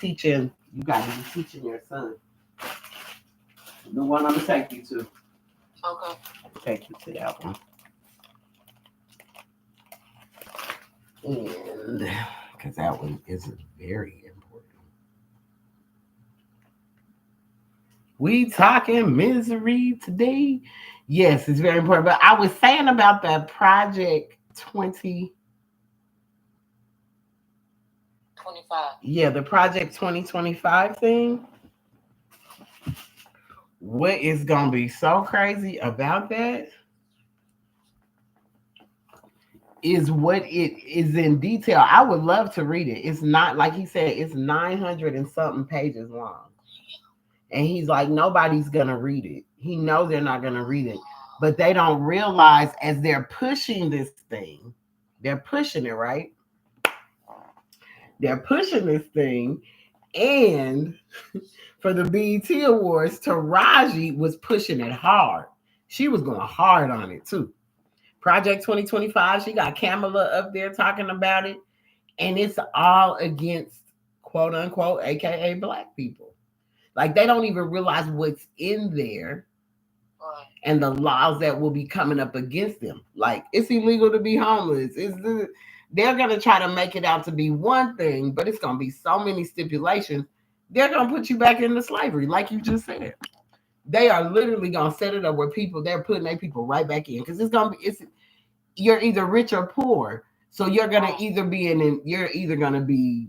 teaching. You got to be teaching your son. The one I'm gonna take you to. Okay. Take you to that one. And because that one is very important. We talking misery today. Yes, it's very important. But I was saying about that Project 20. 25. Yeah, the Project 2025 thing. What is gonna be so crazy about that is what it is in detail. I would love to read it. It's not like he said, it's 900 and something pages long. And he's like, nobody's gonna read it. He knows they're not gonna read it. But they don't realize as they're pushing this thing, they're pushing it, right? They're pushing this thing. And for the BET Awards, Taraji was pushing it hard. She was going hard on it too. Project 2025, she got Kamala up there talking about it. And it's all against quote unquote, AKA black people. Like they don't even realize what's in there and the laws that will be coming up against them. Like it's illegal to be homeless. They're going to try to make it out to be one thing, but it's going to be so many stipulations. They're going to put you back into slavery, like you just said. They are literally going to set it up where they're putting their people right back in because you're either rich or poor. So you're going to either you're either going to be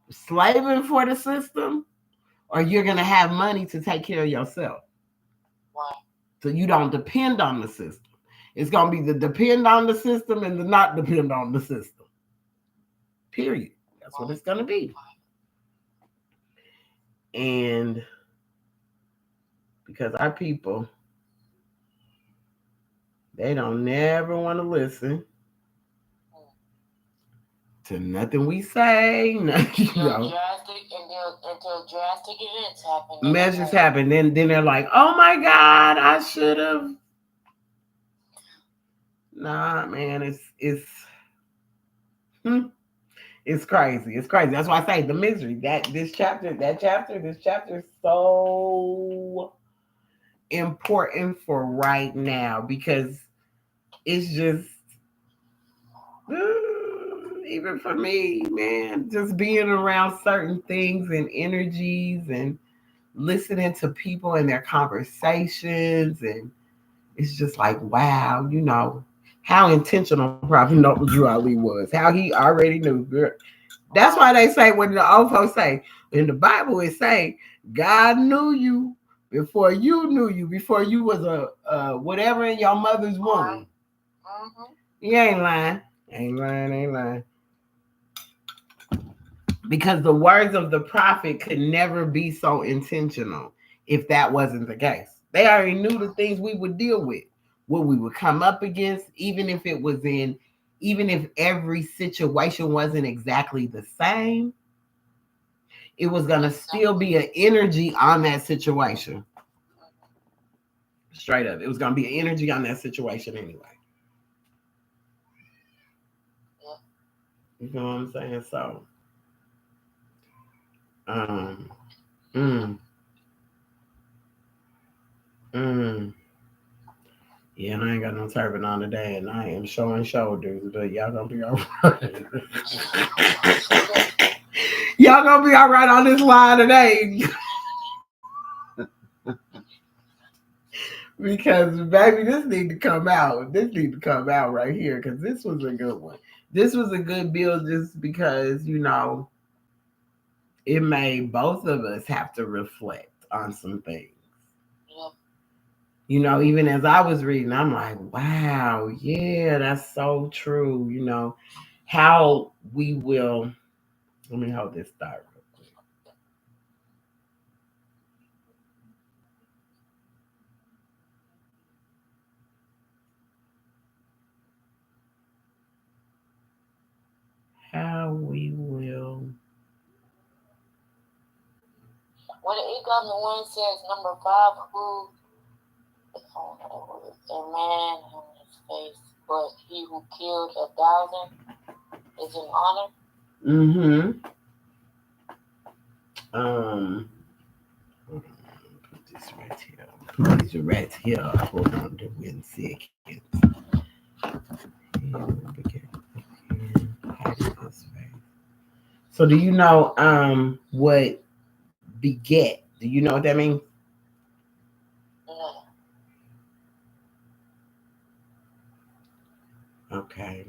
slaving for the system or you're going to have money to take care of yourself. So you don't depend on the system. It's going to be the depend on the system and the not depend on the system. Period. That's what it's going to be. And because our people, they don't never want to listen to nothing we say. Drastic until drastic events happen. Measures happen. Then they're like, oh my God, I should have. Nah, man, it's crazy. It's crazy. That's why I say the misery. This chapter is so important for right now because it's just even for me, man, just being around certain things and energies and listening to people and their conversations, and it's just like, wow, how intentional Prophet Noble Drew Ali was, how he already knew. That's why they say, when the old folks say, in the Bible, it say, God knew you before you was a whatever in your mother's womb. You ain't lying. Ain't lying. Because the words of the prophet could never be so intentional if that wasn't the case. They already knew the things we would deal with, what we would come up against, even if every situation wasn't exactly the same, it was going to still be an energy on that situation. Straight up. It was going to be an energy on that situation anyway. You know what I'm saying? So, yeah, and I ain't got no turban on today, and I am showing shoulders, but y'all gonna be all right. Y'all gonna be all right on this line today. Because, baby, this need to come out. This need to come out right here, because this was a good one. This was a good build just because, it made both of us have to reflect on some things. Even as I was reading, I'm like, wow, yeah, that's so true. How we will, let me hold this thought real quick. How we will. When it comes to one says number 5, who a man on his face, but he who killed 1,000 is an honor. Um, hold on, put this right here. Put these right here. Hold on to 1 second. So do you know what beget? Do you know what that means? No. Okay.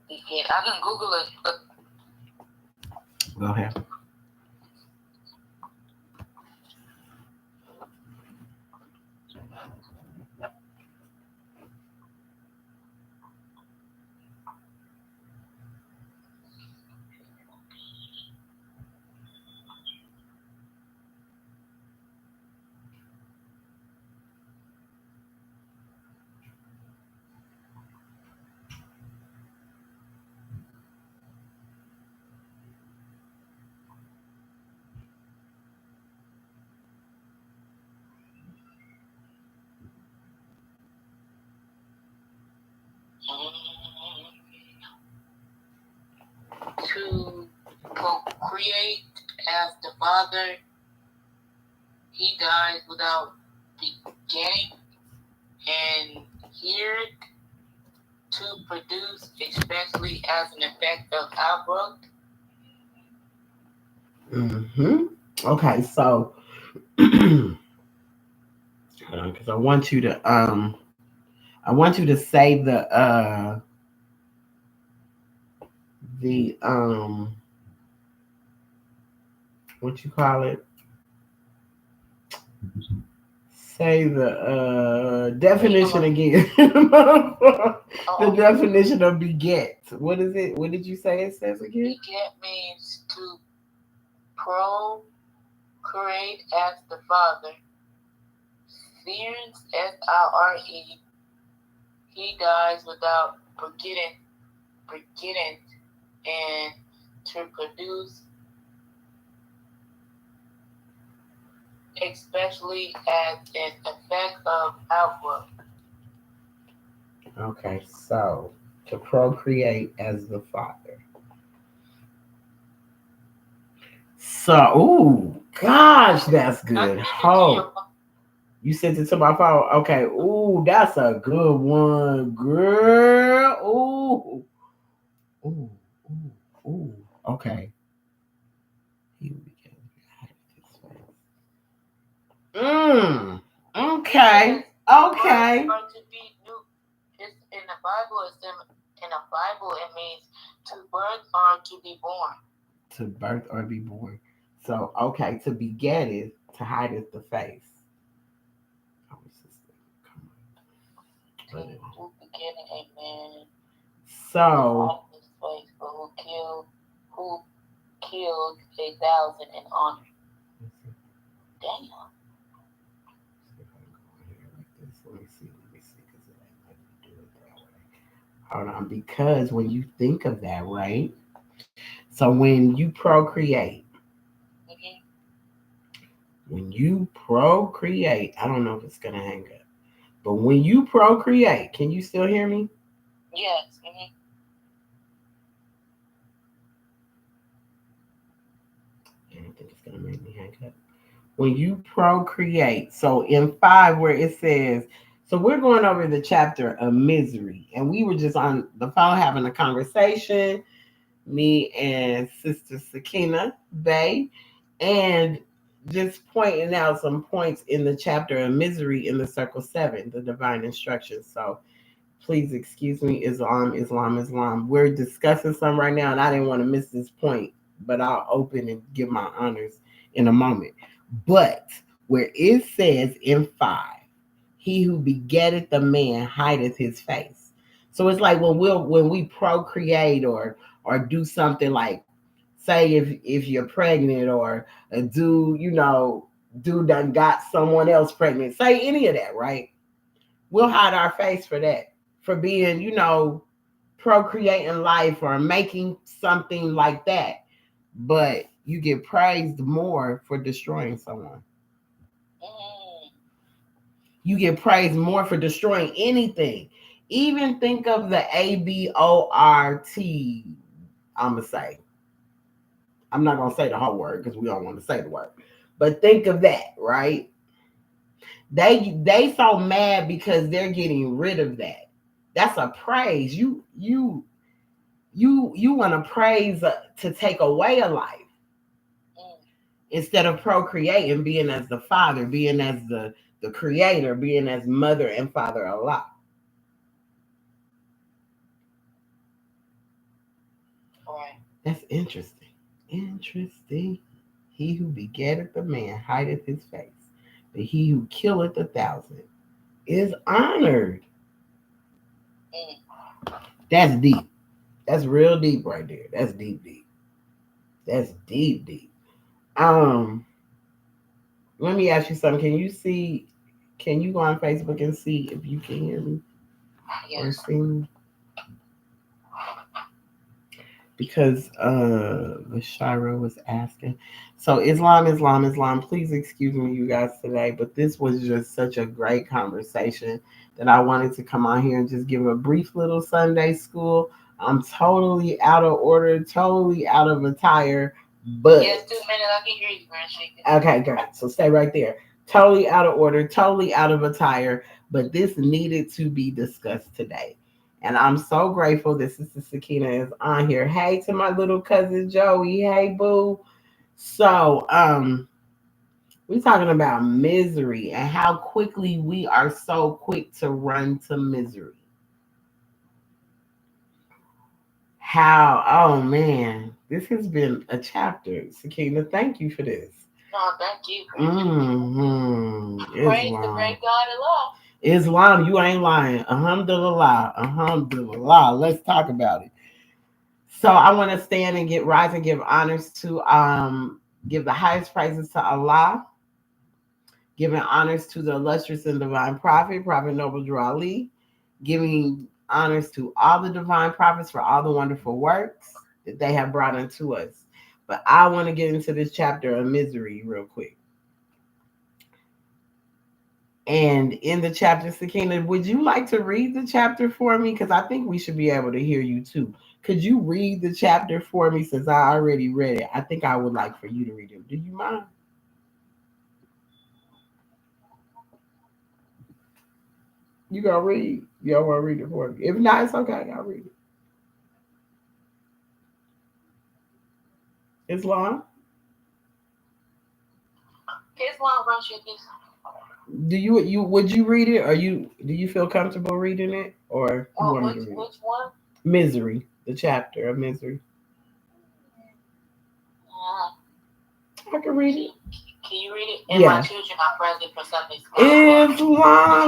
Yeah, I can Google it. Go ahead. To procreate as the father, he dies without begetting, and here to produce, especially as an effect of outgrowth. Mm-hmm. Okay, so because I want you to say the what you call it? Say the definition again. The definition of beget. What is it? What did you say it says again? Beget means to procreate as the father. Sirens, Sire, he dies without begetting, and to produce, especially as an effect of outgrowth. Okay, so to procreate as the father. So, ooh, gosh, that's good. Oh, you sent it to my phone. Okay, ooh, that's a good one, girl. Ooh, ooh, ooh, ooh. Okay. Here we go. Okay. Okay. To be new, it's in the Bible. In the Bible, it means to birth or to be born. To birth or be born. So, okay, to beget is to hide is the face. Oh, sister, come on. Who begetting a man? So, His face, but who killed 1,000 in honor? Damn. Let me see. Because it ain't letting me do it that way. Hold on. Because when you think of that, right? So when you procreate, I don't know if it's gonna hang up, but when you procreate, can you still hear me? Yes. I don't think it's gonna make me hang up. When you procreate, so in 5 where it says, so we're going over the chapter of misery, and we were just on the phone having a conversation, me and Sister Sakina Bay, and just pointing out some points in the chapter of misery in the circle 7, the divine instructions. So please excuse me, Islam. We're discussing some right now, and I didn't want to miss this point, but I'll open and give my honors in a moment. But where it says in 5, he who begetteth the man hideth his face. So it's like when we procreate or do something like, say if you're pregnant, or a dude done got someone else pregnant, say any of that, right? We'll hide our face for that, for being, procreating life or making something like that. But you get praised more for destroying someone. You get praised more for destroying anything. Even think of the ABORT, I'm going to say. I'm not gonna say the whole word because we don't want to say the word. But think of that, right? They so mad because they're getting rid of that. That's a praise. You want to praise to take away a life instead of procreating, being as the father, being as the creator, being as mother and father Allah. Right. That's interesting. Interesting. He who begetteth a man hideth his face, but he who killeth 1,000 is honored. That's deep. That's real deep right there. That's deep, deep. That's deep, deep. Um, Let me ask you something. Can you see? Can you go on Facebook and see if you can hear me or Yes. see me? Because Shira was asking. So Islam. Please excuse me, you guys today, but this was just such a great conversation that I wanted to come on here and just give a brief little Sunday school. I'm totally out of order, totally out of attire, but Yes, 2 minutes. I can hear you, Grandchicken. okay, great. So stay right there. Totally out of order, totally out of attire, but this needed to be discussed today. And I'm so grateful that Sister Sakina is on here. Hey to my little cousin Joey. Hey boo. So we're talking about misery and how quickly we are so quick to run to misery. How, oh man, this has been a chapter. Sakina, thank you for this. No, thank you. Praise the Islam. great God Allah. Islam, you ain't lying. Alhamdulillah. Alhamdulillah. Let's talk about it. So I want to stand and rise and give honors to give the highest praises to Allah, giving honors to the illustrious and divine prophet, Prophet Noble Drew Ali, giving honors to all the divine prophets for all the wonderful works that they have brought unto us. But I want to get into this chapter of misery real quick. And in the chapter, Sakina, would you like to read the chapter for me? Because I think we should be able to hear you too. Could you read the chapter for me since I already read it? I think I would like for you to read it. Do you mind? You gonna read? You don't want to read it for me? If not, it's okay. I'll read it. Islam, Islam, Grandchicken. do you would you read it, or do you feel comfortable reading it, or you Well, want me to read it? which one? Misery, the chapter of misery. Uh, I can read it. can you read it? And my Yeah. children are present for Sunday school.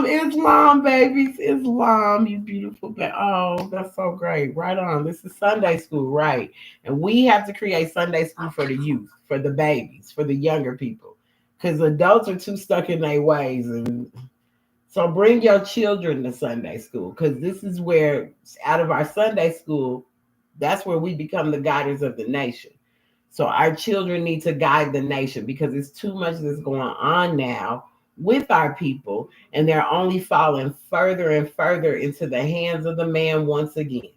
Islam, babies, Islam, you beautiful Oh, that's so great. Right on. This is Sunday school, right? And we have to create Sunday school for the youth, for the babies, for the younger people. Because adults are too stuck in their ways. And so bring your children to Sunday school. Because this is where, out of our Sunday school, that's where we become the guiders of the nation. So our children need to guide the nation because it's too much that's going on now with our people, and they're only falling further and further into the hands of the man once again.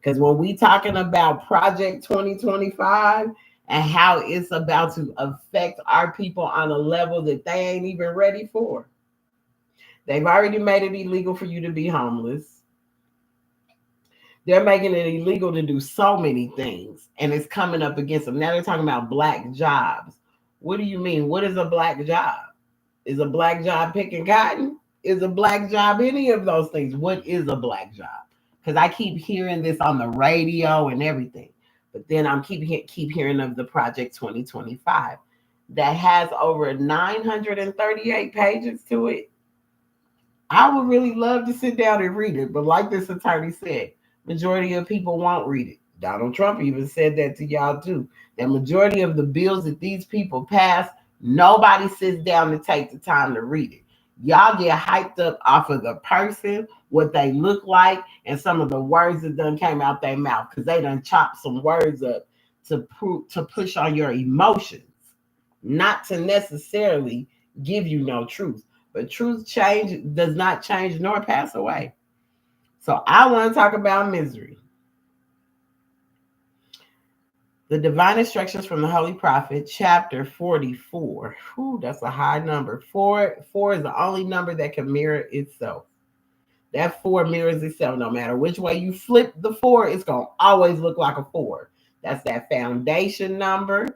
Because when we talking about Project 2025 and how it's about to affect our people on a level that they ain't even ready for. They've already made it illegal for you to be homeless. They're making it illegal to do so many things, and it's coming up against them. Now they're talking about black jobs. What do you mean? What is a black job? Is a black job picking cotton? Is a black job any of those things? What is a black job? Because I keep hearing this on the radio and everything, but then I'm keep hearing of the Project 2025 that has over 938 pages to it. I would really love to sit down and read it, but like this attorney said, majority of people won't read it. Donald Trump even said that to y'all too. That majority of the bills that these people pass, nobody sits down to take the time to read it. Y'all get hyped up off of the person, what they look like, and some of the words that done came out their mouth because they done chopped some words up to push on your emotions, not to necessarily give you no truth. But truth change does not change nor pass away. So I want to talk about misery. The divine instructions from the Holy Prophet, chapter 44. Whew, that's a high number. Four is the only number that can mirror itself. That four mirrors itself. No matter which way you flip the four, it's gonna always look like a four. That's that foundation number.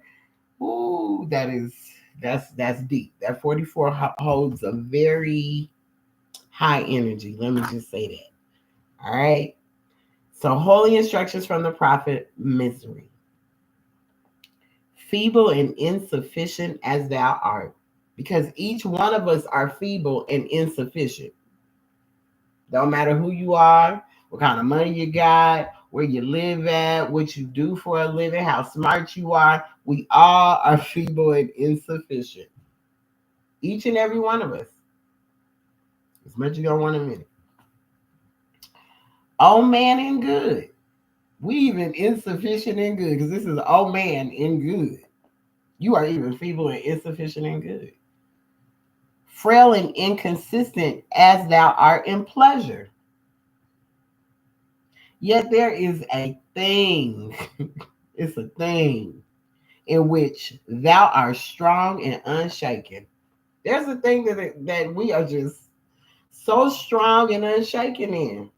Ooh, that's deep. That 44 holds a very high energy. Let me just say that. All right. So holy instructions from the prophet, misery. Feeble and insufficient as thou art. Because each one of us are feeble and insufficient. Don't matter who you are, what kind of money you got, where you live at, what you do for a living, how smart you are. We all are feeble and insufficient. Each and every one of us. As much as you don't want to admit it. Old man and good. We even insufficient and good because this is old man and good. You are even feeble and insufficient and good. Frail and inconsistent as thou art in pleasure. Yet there is a thing, it's a thing in which thou art strong and unshaken. There's a thing that we are just so strong and unshaken in.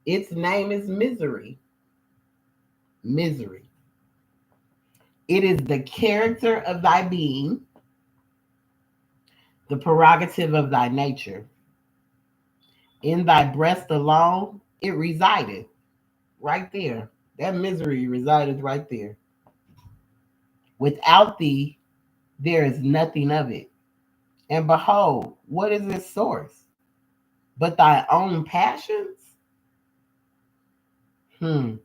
Its name is misery. Misery. It is the character of thy being, the prerogative of thy nature. In thy breast alone, it resided right there. That misery resided right there. Without thee, there is nothing of it. And behold, what is its source? But thy own passions? Hmm.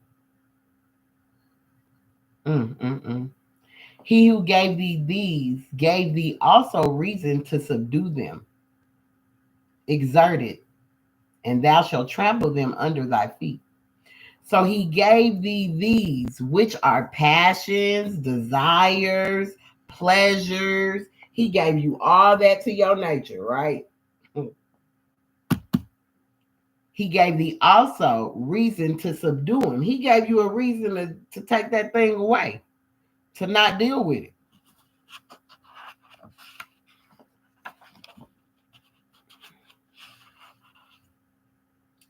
Mm. He who gave thee these gave thee also reason to subdue them. Exert it, and thou shalt trample them under thy feet. So he gave thee these, which are passions, desires, pleasures. He gave you all that to your nature, right? He gave thee also reason to subdue him. He gave you a reason to take that thing away, to not deal with it.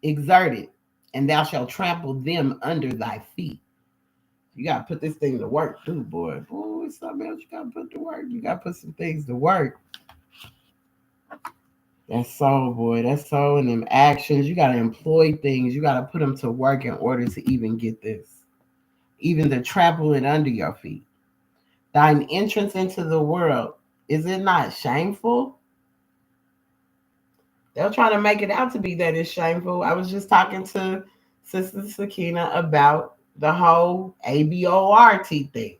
Exert it, and thou shalt trample them under thy feet. You gotta put this thing to work too, boy. Ooh, it's something else you gotta put to work. You gotta put some things to work. That's soul, boy. That's soul and them actions. You gotta employ things. You gotta put them to work in order to even get this. Even to trample it under your feet. Thine entrance into the world, is it not shameful? They're trying to make it out to be that it's shameful. I was just talking to Sister Sakina about the whole ABORT thing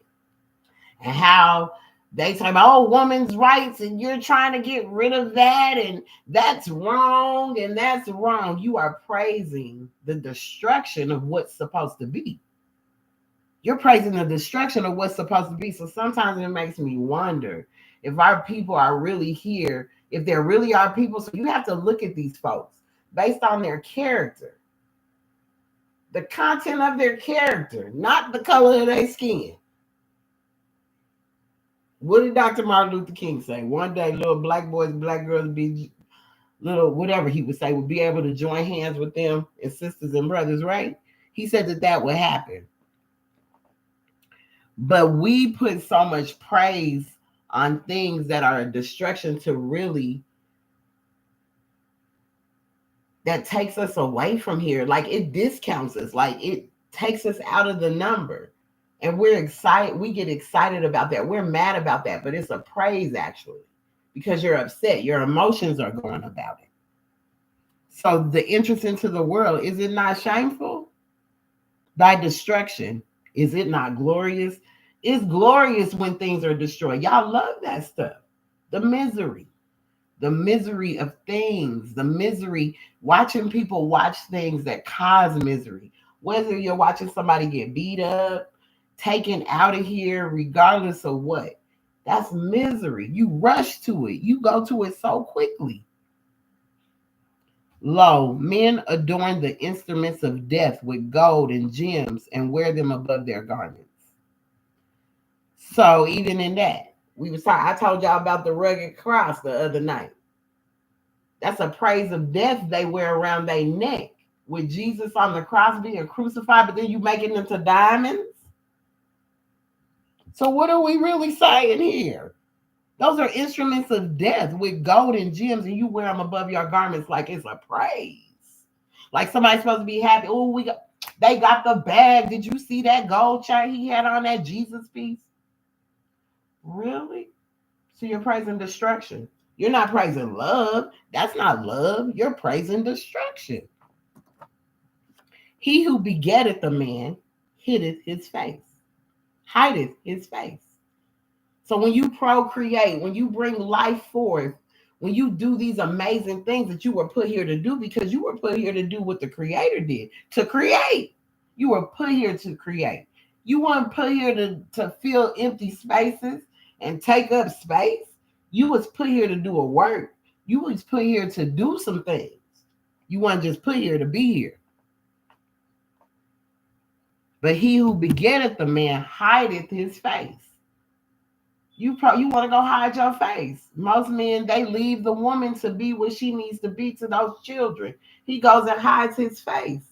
and how they talk about, oh, women's rights, and you're trying to get rid of that, and that's wrong, and that's wrong. You are praising the destruction of what's supposed to be. You're praising the destruction of what's supposed to be. So sometimes it makes me wonder if our people are really here, if there really are people. So you have to look at these folks based on their character, the content of their character, not the color of their skin. What did Dr. Martin Luther King say? One day, little black boys and black girls be little, whatever he would say, would be able to join hands with them and sisters and brothers, right? He said that would happen. But we put so much praise on things that are a distraction to really, that takes us away from here. Like it discounts us, like it takes us out of the number. And we're excited. We get excited about that. We're mad about that, but it's a praise actually, because you're upset. Your emotions are going about it. So the entrance into the world, is it not shameful? Thy destruction, is it not glorious? It's glorious when things are destroyed. Y'all love that stuff. The misery of things, the misery, watching people watch things that cause misery. Whether you're watching somebody get beat up, taken out of here, regardless of what, that's misery. You rush to it. You go to it so quickly. Lo, men adorn the instruments of death with gold and gems and wear them above their garments. So even in that, I told y'all about the rugged cross the other night. That's a praise of death they wear around their neck with Jesus on the cross being crucified, but then you make it into diamonds. So what are we really saying here? Those are instruments of death with gold and gems, and you wear them above your garments like it's a praise. Like somebody's supposed to be happy. Oh, they got the bag. Did you see that gold chain he had on that Jesus piece? Really? So you're praising destruction. You're not praising love. That's not love. You're praising destruction. He who begetteth a man hideth his face, hideth his face. So when you procreate, when you bring life forth, when you do these amazing things that you were put here to do, because you were put here to do what the Creator did, to create. You were put here to create. You weren't put here to fill empty spaces and take up space. You was put here to do a work. You was put here to do some things. You weren't just put here to be here. But he who begetteth the man hideth his face. You want to go hide your face. Most men, they leave the woman to be what she needs to be to those children. He goes and hides his face.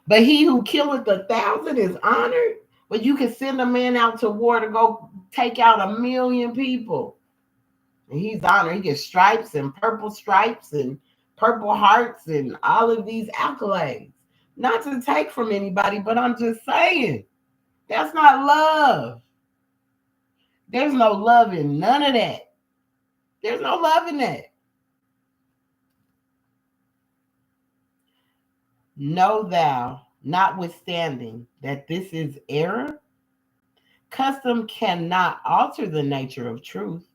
But he who killeth 1,000 is honored. But you can send a man out to war to go take out 1,000,000 people. And he's honored. He gets stripes and purple hearts and all of these accolades. Not to take from anybody, but I'm just saying, that's not love. There's no love in none of that. There's no love in that. Know thou, notwithstanding, that this is error. Custom cannot alter the nature of truth,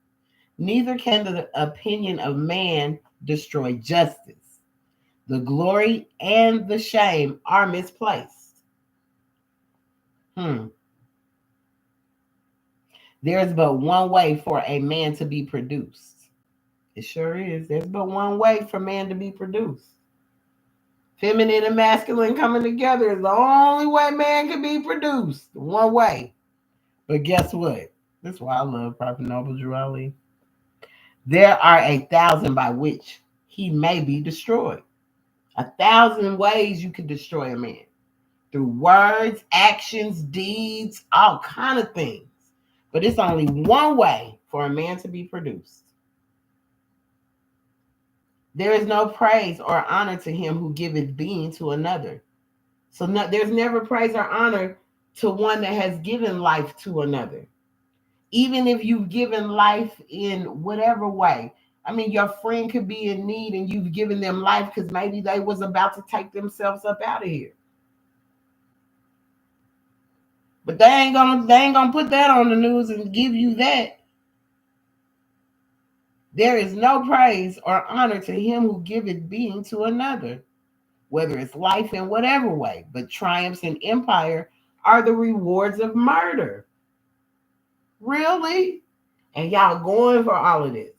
neither can the opinion of man destroy justice. The glory and the shame are misplaced. There's but one way for a man to be produced. It sure is. There's but one way for man to be produced. Feminine and masculine coming together is the only way man can be produced. One way. But guess what? That's why I love Prophet Noble Drew Ali. There are 1,000 by which he may be destroyed. 1,000 ways you can destroy a man. Through words, actions, deeds, all kind of things. But it's only one way for a man to be produced. There is no praise or honor to him who giveth being to another. So there's never praise or honor to one that has given life to another. Even if you've given life in whatever way. I mean, your friend could be in need and you've given them life because maybe they was about to take themselves up out of here. But they ain't gonna put that on the news and give you that. There is no praise or honor to him who giveth being to another, whether it's life in whatever way, but triumphs and empire are the rewards of murder. Really? And y'all going for all of this.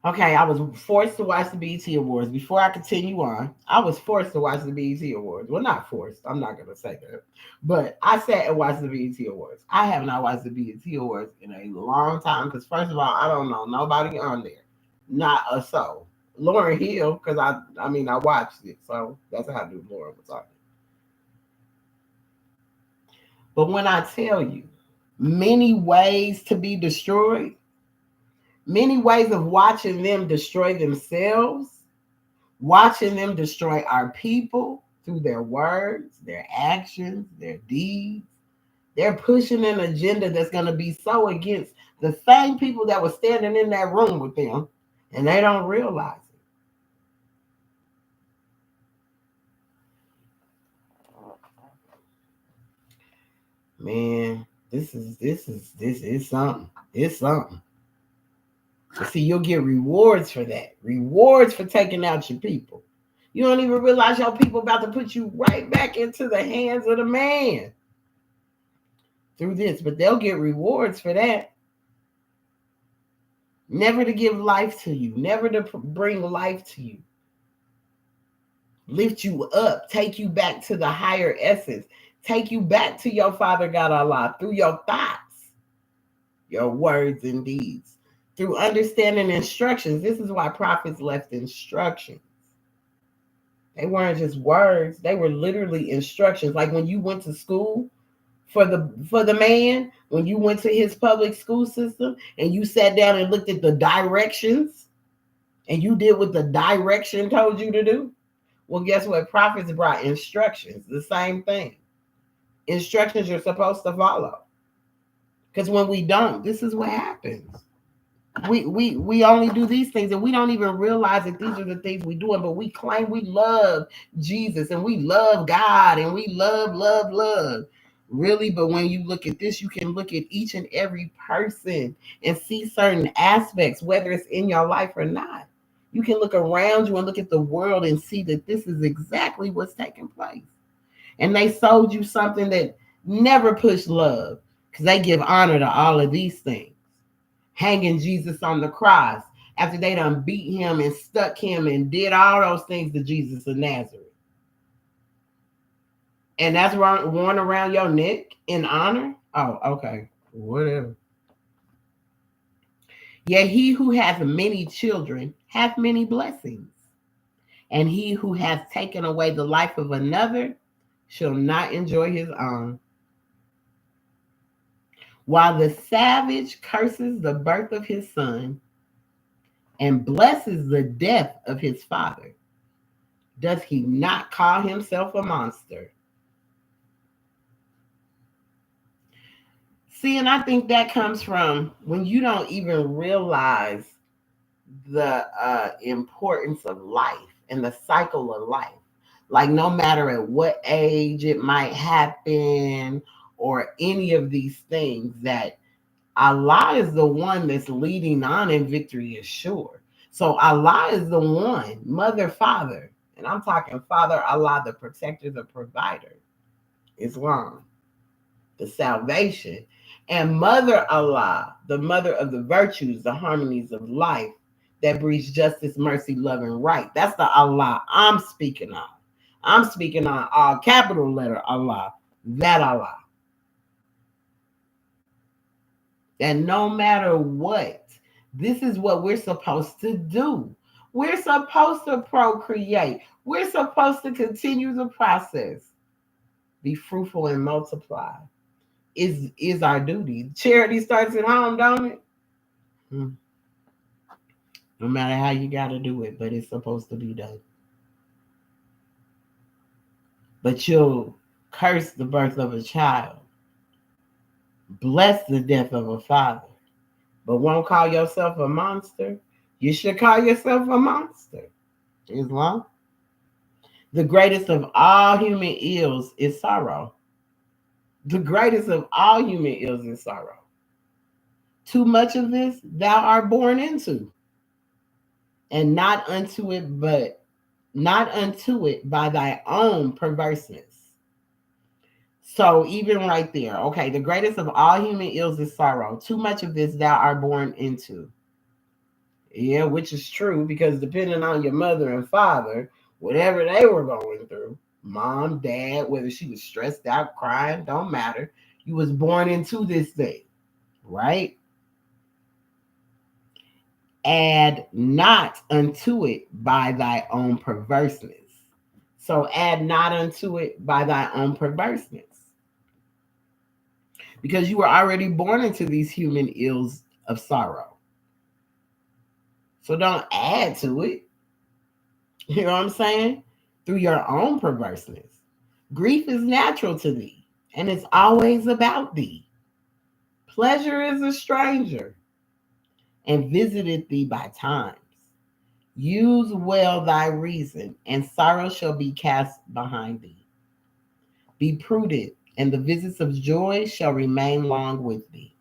Okay, I was forced to watch the BET Awards. Before I continue on, I was forced to watch the BET Awards. Well, not forced. I'm not going to say that. But I sat and watched the BET Awards. I have not watched the BET Awards in a long time because, first of all, I don't know nobody on there. Not a soul. Lauryn Hill, because I watched it. So that's how I knew Lauryn was on it. But when I tell you many ways to be destroyed, many ways of watching them destroy themselves, watching them destroy our people through their words, their actions, their deeds. They're pushing an agenda that's going to be so against the same people that were standing in that room with them, and they don't realize it. Man, this is something. It's something. See, you'll get rewards for that. Rewards for taking out your people. You don't even realize your people about to put you right back into the hands of the man through this, but they'll get rewards for that. Never to give life to you, never to bring life to you. lift you up, take you back to the higher essence, take you back to your Father God Allah through your thoughts, your words and deeds, through understanding instructions. This is why prophets left instructions. They weren't just words, they were literally instructions. Like when you went to school for the man, when you went to his public school system and you sat down and looked at the directions and you did what the direction told you to do. Well, guess what? Prophets brought instructions, the same thing. Instructions you're supposed to follow. Because when we don't, this is what happens. We only do these things and we don't even realize that these are the things we're doing, but we claim we love Jesus and we love God and we love. Really, but when you look at this, you can look at each and every person and see certain aspects, whether it's in your life or not. You can look around you and look at the world and see that this is exactly what's taking place. And they sold you something that never pushed love because they give honor to all of these things. Hanging Jesus on the cross after they done beat him and stuck him and did all those things to Jesus of Nazareth. And that's worn around your neck in honor? Oh, okay. Whatever. Yet he who hath many children hath many blessings. And he who hath taken away the life of another shall not enjoy his own. While the savage curses the birth of his son and blesses the death of his father, does he not call himself a monster? See, and I think that comes from when you don't even realize the importance of life and the cycle of life. Like no matter at what age it might happen or any of these things, that Allah is the one that's leading on and victory is sure. So Allah is the one, mother, father. And I'm talking Father Allah, the protector, the provider, Islam, the salvation. And Mother Allah, the mother of the virtues, the harmonies of life that breeds justice, mercy, love, and right. That's the Allah I'm speaking on. I'm speaking on all capital letter Allah, that Allah. And no matter what, this is what we're supposed to do. We're supposed to procreate. We're supposed to continue the process. Be fruitful and multiply. Is our duty. Charity starts at home, don't it? No matter how you got to do it, but it's supposed to be done. But you'll curse the birth of a child, bless the death of a father, but won't call yourself a monster. You should call yourself a monster. Islam. The greatest of all human ills is sorrow. The greatest of all human ills is sorrow. Too much of this thou art born into, and not unto it by thy own perverseness. So even right there, okay, the greatest of all human ills is sorrow. Too much of this thou art born into. Yeah, which is true because depending on your mother and father, whatever they were going through, mom, dad, whether she was stressed out, crying, don't matter. You was born into this thing, right? Add not unto it by thy own perverseness. So add not unto it by thy own perverseness. Because you were already born into these human ills of sorrow. So don't add to it. You know what I'm saying? Through your own perverseness. Grief is natural to thee, and it's always about thee. Pleasure is a stranger, and visited thee by times. Use well thy reason, and sorrow shall be cast behind thee. Be prudent, and the visits of joy shall remain long with thee.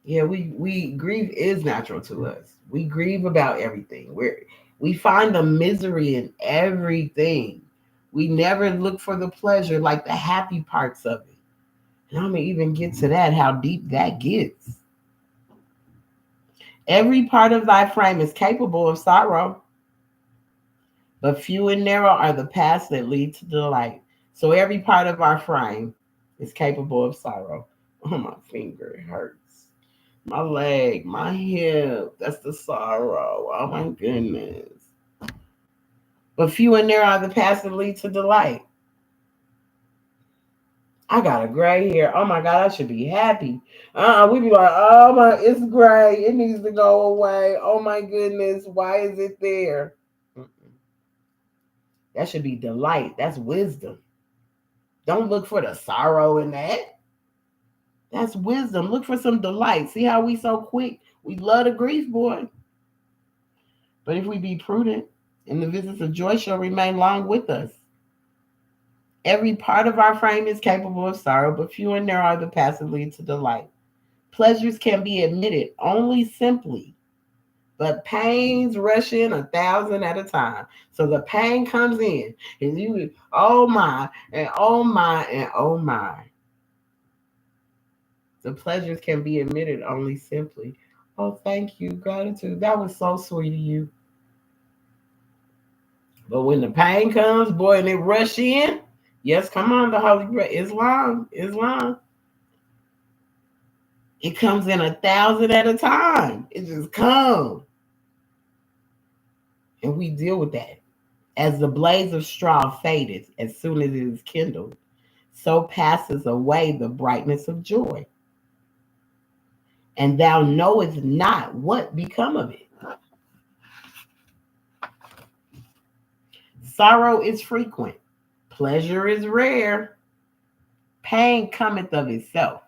Yeah, we grief is natural to us. We grieve about everything. We find the misery in everything. We never look for the pleasure, like the happy parts of it. And I'm gonna even get to that, how deep that gets. Every part of thy frame is capable of sorrow, but few and narrow are the paths that lead to delight. So every part of our frame is capable of sorrow. Oh, my finger, it hurts. My leg, my hip, that's the sorrow. Oh my goodness. But few and narrow are the paths that lead to delight. I got a gray hair. Oh my God, I should be happy. We be like, oh my, it's gray. It needs to go away. Oh my goodness, why is it there? That should be delight. That's wisdom. Don't look for the sorrow in that. That's wisdom. Look for some delight. See how we so quick? We love the grief, boy. But if we be prudent, and the visits of joy shall remain long with us. Every part of our frame is capable of sorrow, but few and narrow are the paths that lead to delight. Pleasures can be admitted only simply, but pains rush in 1,000 at a time. So the pain comes in, and you, oh my, and oh my, and oh my. The pleasures can be admitted only simply. Oh, thank you, gratitude. That was so sweet of you. But when the pain comes, boy, and it rush in, yes, come on, the Holy Spirit. Islam, Islam. It comes in 1,000 at a time. It just comes. And we deal with that. As the blaze of straw fadeth as soon as it is kindled, so passes away the brightness of joy. And thou knowest not what become of it. Sorrow is frequent. Pleasure is rare. Pain cometh of itself.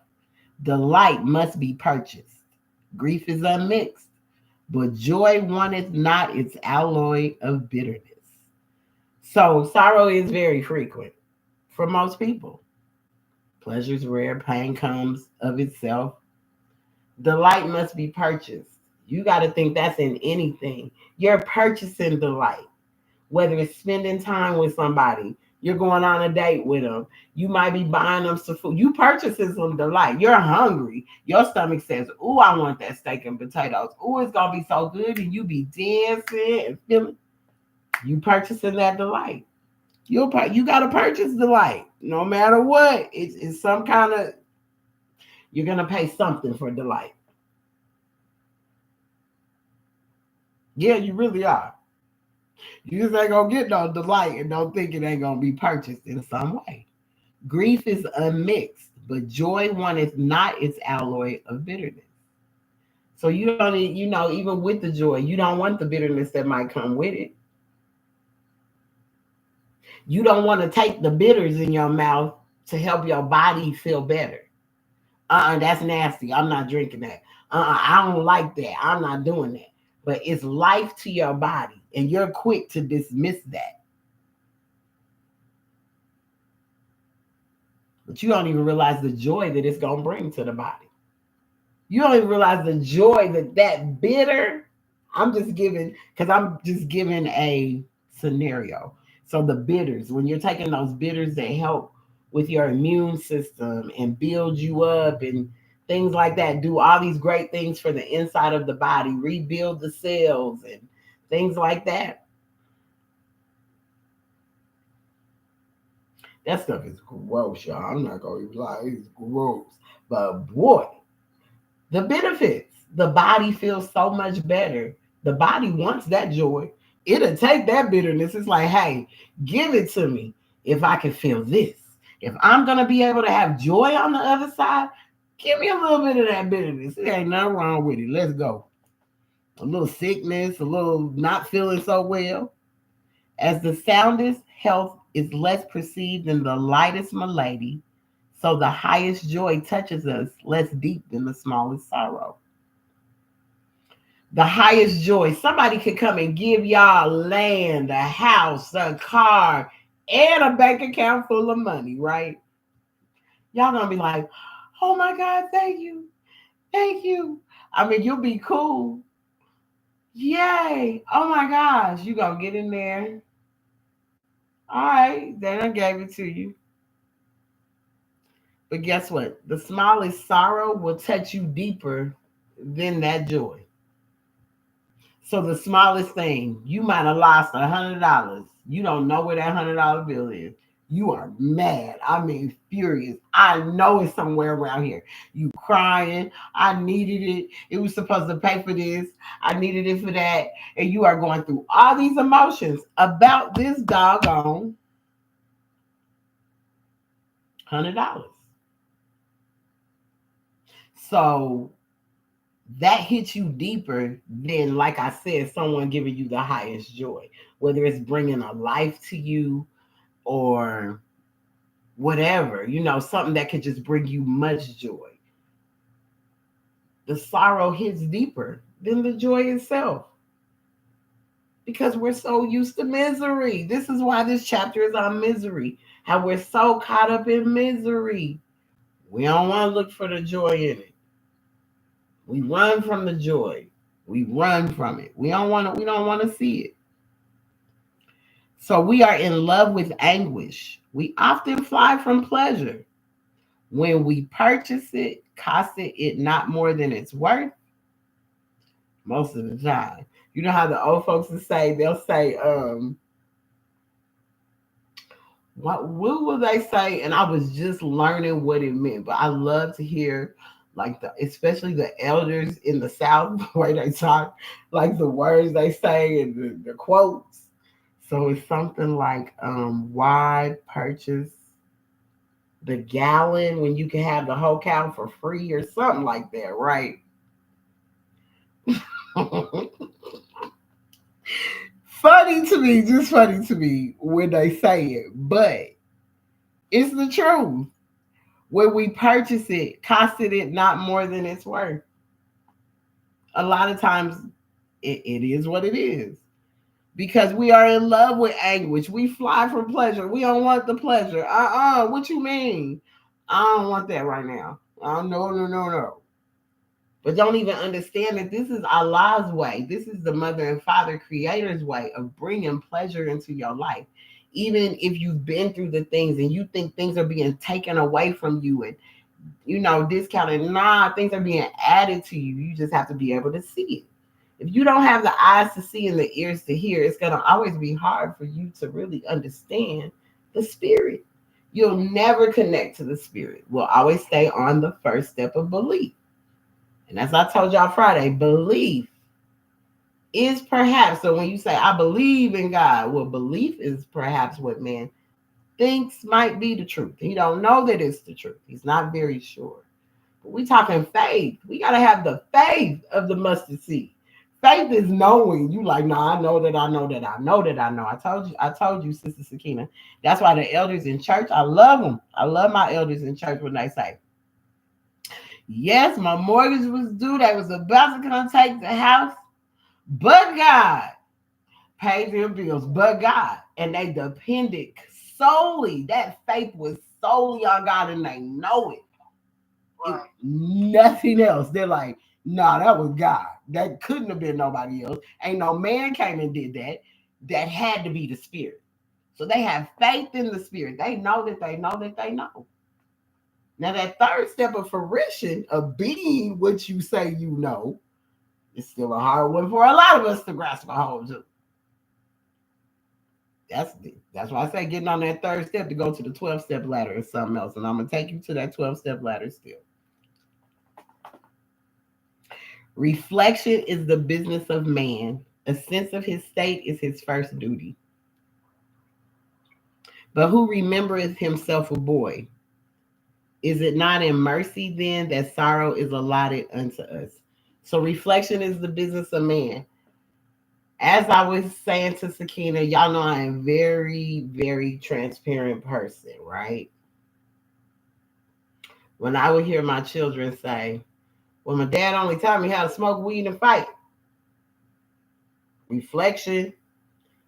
Delight must be purchased. Grief is unmixed, but joy wanteth not its alloy of bitterness. So sorrow is very frequent for most people. Pleasure is rare. Pain comes of itself. Delight must be purchased. You got to think that's in anything. You're purchasing delight, whether it's spending time with somebody, you're going on a date with them, you might be buying them some food. You purchasing some delight. You're hungry. Your stomach says, "Ooh, I want that steak and potatoes. Ooh, it's gonna be so good," and you be dancing and feeling. You purchasing that delight. You gotta purchase delight, no matter what. It's some kind of, you're gonna pay something for delight. Yeah, you really are. You just ain't gonna get no delight and don't think it ain't gonna be purchased in some way. Grief is unmixed, but joy wanteth not its alloy of bitterness. So you don't, even with the joy, you don't want the bitterness that might come with it. You don't want to take the bitters in your mouth to help your body feel better. That's nasty. I'm not drinking that. I don't like that. I'm not doing that. But it's life to your body, and you're quick to dismiss that. But you don't even realize the joy that it's going to bring to the body. You don't even realize the joy that bitter. I'm just giving a scenario. So the bitters, when you're taking those bitters that help with your immune system and build you up and things like that, do all these great things for the inside of the body, rebuild the cells and things like that. That stuff is gross, y'all. I'm not going to lie. It's gross. But boy, the benefits. The body feels so much better. The body wants that joy. It'll take that bitterness. It's like, hey, give it to me if I can feel this. If I'm going to be able to have joy on the other side, give me a little bit of that bitterness. There ain't nothing wrong with it. Let's go. A little sickness, a little not feeling so well. As the soundest health is less perceived than the lightest malady, so the highest joy touches us less deep than the smallest sorrow. The highest joy, somebody could come and give y'all land, a house, a car, and a bank account full of money, right? Y'all gonna be like, oh my God, thank you. Thank you. I mean, you'll be cool. Yay. Oh my gosh. You gonna get in there. All right. Then I gave it to you. But guess what? The smallest sorrow will touch you deeper than that joy. So the smallest thing, you might have lost $100. You don't know where that $100 bill is. You are mad. I mean, furious. I know it's somewhere around here. You crying. I needed it. It was supposed to pay for this. I needed it for that. And you are going through all these emotions about this doggone $100. So that hits you deeper than, like I said, someone giving you the highest joy, whether it's bringing a life to you or whatever, something that could just bring you much joy. The sorrow hits deeper than the joy itself because we're so used to misery. This is why this chapter is on misery, how we're so caught up in misery. We don't want to look for the joy in it. We run from the joy. We run from it. We don't want to see it. So we are in love with anguish. We often fly from pleasure. When we purchase it, costing it not more than it's worth, most of the time. You know how the old folks will say, they'll say, what will they say? And I was just learning what it meant, but I love to hear like especially the elders in the South, the way they talk, like the words they say and the quotes. So it's something like, why purchase the gallon when you can have the whole cow for free or something like that, right? Funny to me, just funny to me when they say it, but it's the truth. When we purchase it, costed it not more than it's worth. A lot of times it is what it is because we are in love with anguish. We fly from pleasure. We don't want the pleasure. What you mean? I don't want that right now. No, no, no, no. But don't even understand that this is Allah's way. This is the mother and father creator's way of bringing pleasure into your life. Even if you've been through the things and you think things are being taken away from you and, discounted, nah, things are being added to you. You just have to be able to see it. If you don't have the eyes to see and the ears to hear, it's going to always be hard for you to really understand the spirit. You'll never connect to the spirit. We'll always stay on the first step of belief. And as I told y'all Friday, belief is perhaps, so when you say, I believe in God, well, belief is perhaps what man thinks might be the truth. He don't know that it's the truth. He's not very sure. But we talking faith. We got to have the faith of the mustard seed. Faith is knowing. You like, no, I know that I know that I know that I know. I told you, Sister Sakina. That's why the elders in church, I love them. I love my elders in church when they say, yes, my mortgage was due. They was about to come take the house, but God paid their bills, but God. And they depended solely, that faith was solely on God, and they know it. Right. Nothing else. They're like, nah, that was God. That couldn't have been nobody else. Ain't no man came and did that. That had to be the spirit. So they have faith in the spirit. They know that they know that they know. Now, that third step of fruition of being what you say you know is still a hard one for a lot of us to grasp a hold of. That's why I say getting on that third step to go to the 12-step ladder is something else. And I'm going to take you to that 12-step ladder still. Reflection is the business of man. A sense of his state is his first duty. But who remembereth himself a boy? Is it not in mercy then that sorrow is allotted unto us? So reflection is the business of man. As I was saying to Sakina, y'all know I am very, very transparent person, right? When I would hear my children say, well, my dad only taught me how to smoke weed and fight. Reflection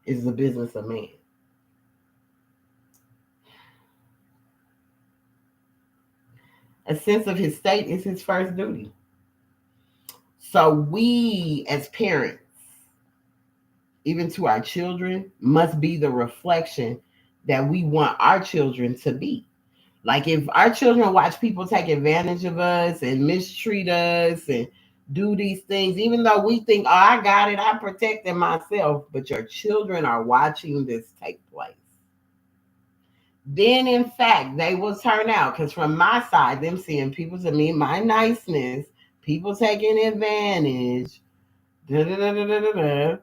is the business of man. A sense of his state is his first duty. So we as parents, even to our children, must be the reflection that we want our children to be. Like if our children watch people take advantage of us and mistreat us and do these things, even though we think, oh, I got it, I protected myself, but your children are watching this take place. Then, in fact, they will turn out, because from my side, them seeing people to me, my niceness, people taking advantage, da, da, da, da, da, da, da,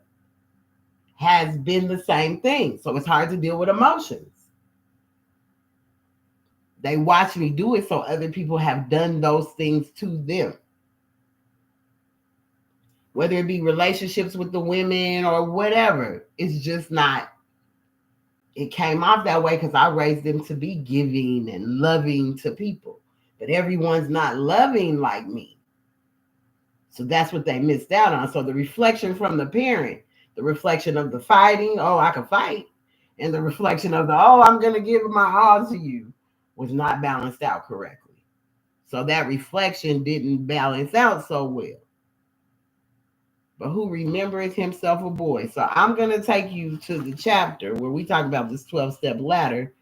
has been the same thing. So it's hard to deal with emotions. They watch me do it, so other people have done those things to them. Whether it be relationships with the women or whatever, it's just not, it came off that way because I raised them to be giving and loving to people. But everyone's not loving like me. So that's what they missed out on. So the reflection from the parent, the reflection of the fighting, oh, I can fight, and the reflection of the, oh, I'm going to give my all to you, was not balanced out correctly. So that reflection didn't balance out so well. But who remembereth himself a boy? So I'm going to take you to the chapter where we talk about this 12-step ladder,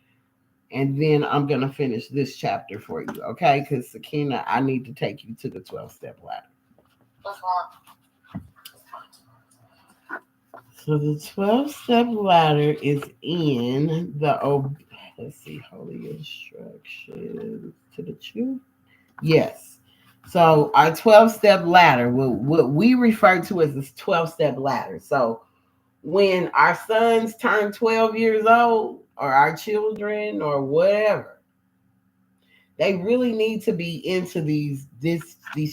and then I'm going to finish this chapter for you, okay? Because, Sakina, I need to take you to the 12-step ladder. So the 12-step ladder is in the, let's see, holy instructions to the truth. Yes. So our 12-step ladder, what we refer to as this 12-step ladder. So when our sons turn 12 years old, or our children, or whatever, they really need to be into these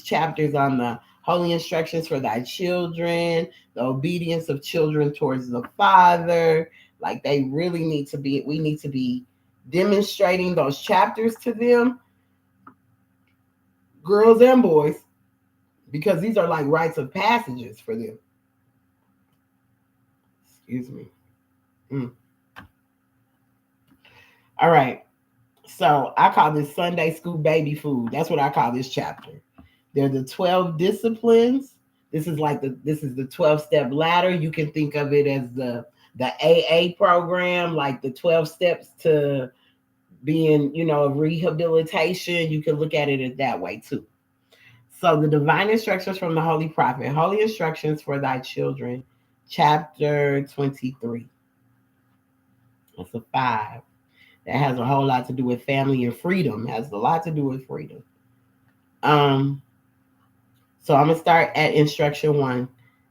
chapters on the holy instructions for thy children, the obedience of children towards the father. Like they really need to be, we need to be demonstrating those chapters to them, girls and boys, because these are like rites of passages for them. Excuse me. All right. So I call this Sunday school baby food. That's what I call this chapter. They're the 12 disciplines. This is the 12-step ladder. You can think of it as the AA program, like the 12 steps to being, rehabilitation. You can look at it that way too. So the divine instructions from the Holy Prophet, Holy Instructions for Thy Children, chapter 23. That's a 5. That has a whole lot to do with family and freedom. Has a lot to do with freedom. So I'm going to start at instruction 1.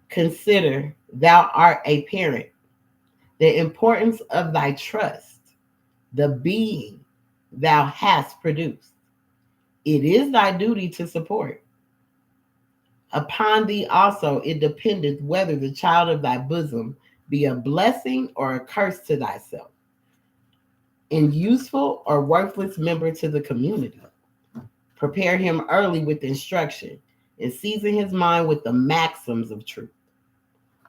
Consider thou art a parent, the importance of thy trust, the being thou hast produced. It is thy duty to support. Upon thee also it dependeth whether the child of thy bosom be a blessing or a curse to thyself, and useful or worthless member to the community. Prepare him early with instruction, and season his mind with the maxims of truth.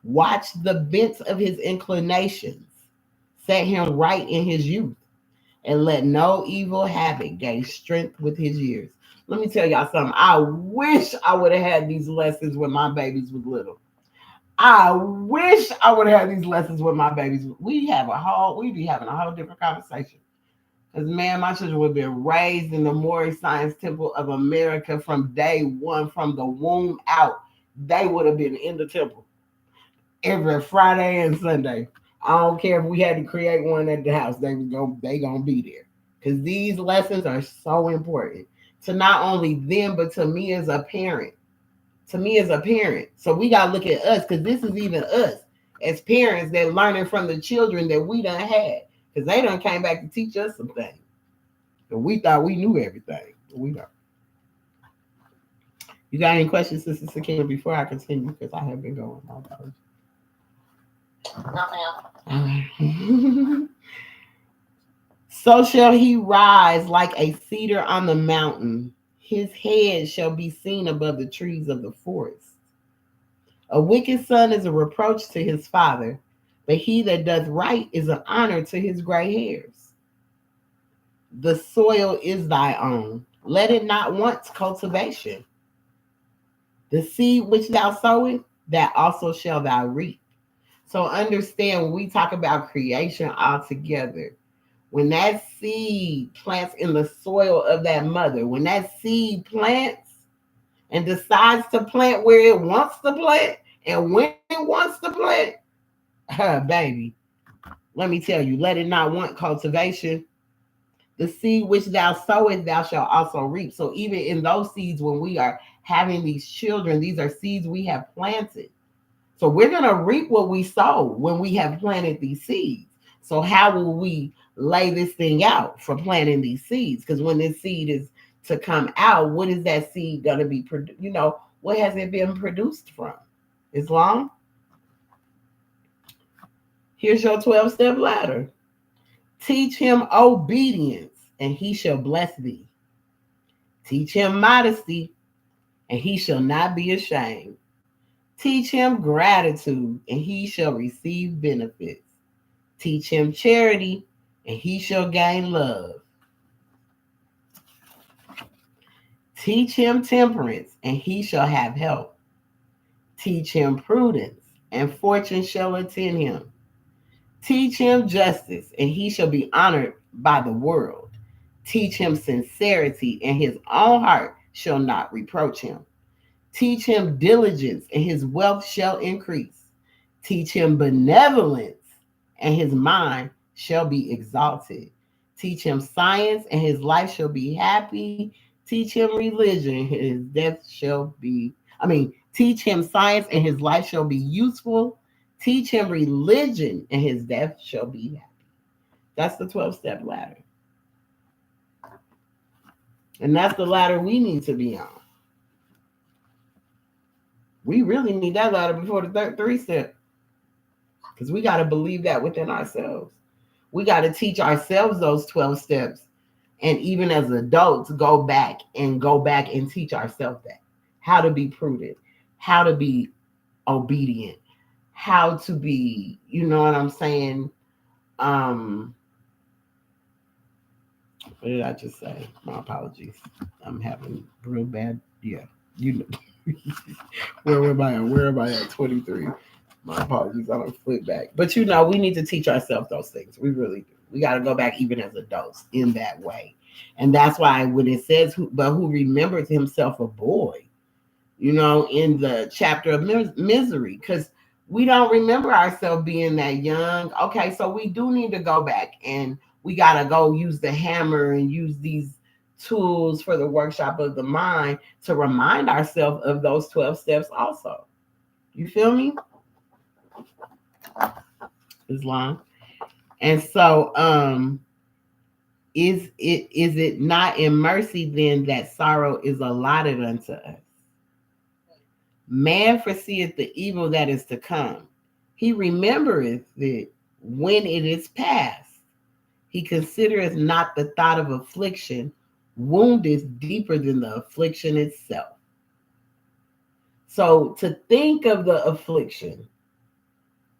Watch the bents of his inclinations. Set him right in his youth, and let no evil habit gain strength with his years. Let me tell y'all something. I wish I would have had these lessons when my babies was little. I wish I would have had these lessons with my babies. We'd be having a whole different conversation. Because, man, my children would have been raised in the Maury Science Temple of America from day one, from the womb out. They would have been in the temple every Friday and Sunday. I don't care if we had to create one at the house. They gonna be there. Because these lessons are so important to not only them, but to me as a parent. So we got to look at us, because this is even us as parents that learning from the children that we done had. Because they done came back to teach us some things. And we thought we knew everything. But we don't. You got any questions, Sister Sakina, before I continue? Because I have been going all day. No, ma'am. All right. So shall he rise like a cedar on the mountain. His head shall be seen above the trees of the forest. A wicked son is a reproach to his father, but he that doth right is an honor to his gray hairs. The soil is thy own. Let it not want cultivation. The seed which thou sowest, that also shall thou reap. So understand, when we talk about creation altogether, when that seed plants in the soil of that mother, when that seed plants, and decides to plant where it wants to plant and when it wants to plant, baby, let me tell you, let it not want cultivation. The seed which thou sowest, thou shalt also reap. So even in those seeds, when we are having these children, these are seeds we have planted. So we're going to reap what we sow when we have planted these seeds. So how will we lay this thing out for planting these seeds? Because when this seed is to come out, what is that seed going to be? What has it been produced from? Islam? Here's your 12-step ladder. Teach him obedience, and he shall bless thee. Teach him modesty, and he shall not be ashamed. Teach him gratitude, and he shall receive benefits. Teach him charity, and he shall gain love. Teach him temperance, and he shall have help. Teach him prudence, and fortune shall attend him. Teach him justice, and he shall be honored by the world. Teach him sincerity, and his own heart shall not reproach him. Teach him diligence, and his wealth shall increase. Teach him benevolence, and his mind shall be exalted. Teach him science, and his life shall be happy. Teach him religion, and his death shall be, teach him science, and his life shall be useful. Teach him religion, and his death shall be happy. That's the 12-step ladder. And that's the ladder we need to be on. We really need that ladder before the 3-step. Because we got to believe that within ourselves. We got to teach ourselves those 12 steps. And even as adults, go back and teach ourselves that. How to be prudent, how to be obedient, how to be, you know what I'm saying? What did I just say? My apologies. I'm having real bad, yeah. You know. Where am I at? 23. My apologies. I don't flip back. But we need to teach ourselves those things. We really do. We got to go back even as adults in that way. And that's why when it says, who remembers himself a boy, in the chapter of misery, because we don't remember ourselves being that young. Okay, so we do need to go back and we got to go use the hammer and use these tools for the workshop of the mind to remind ourselves of those 12 steps also. You feel me? Islam. And so is it not in mercy then that sorrow is allotted unto us? Man foreseeth the evil that is to come. He remembereth it when it is past. He considereth not the thought of affliction. Wound is deeper than the affliction itself. So to think of the affliction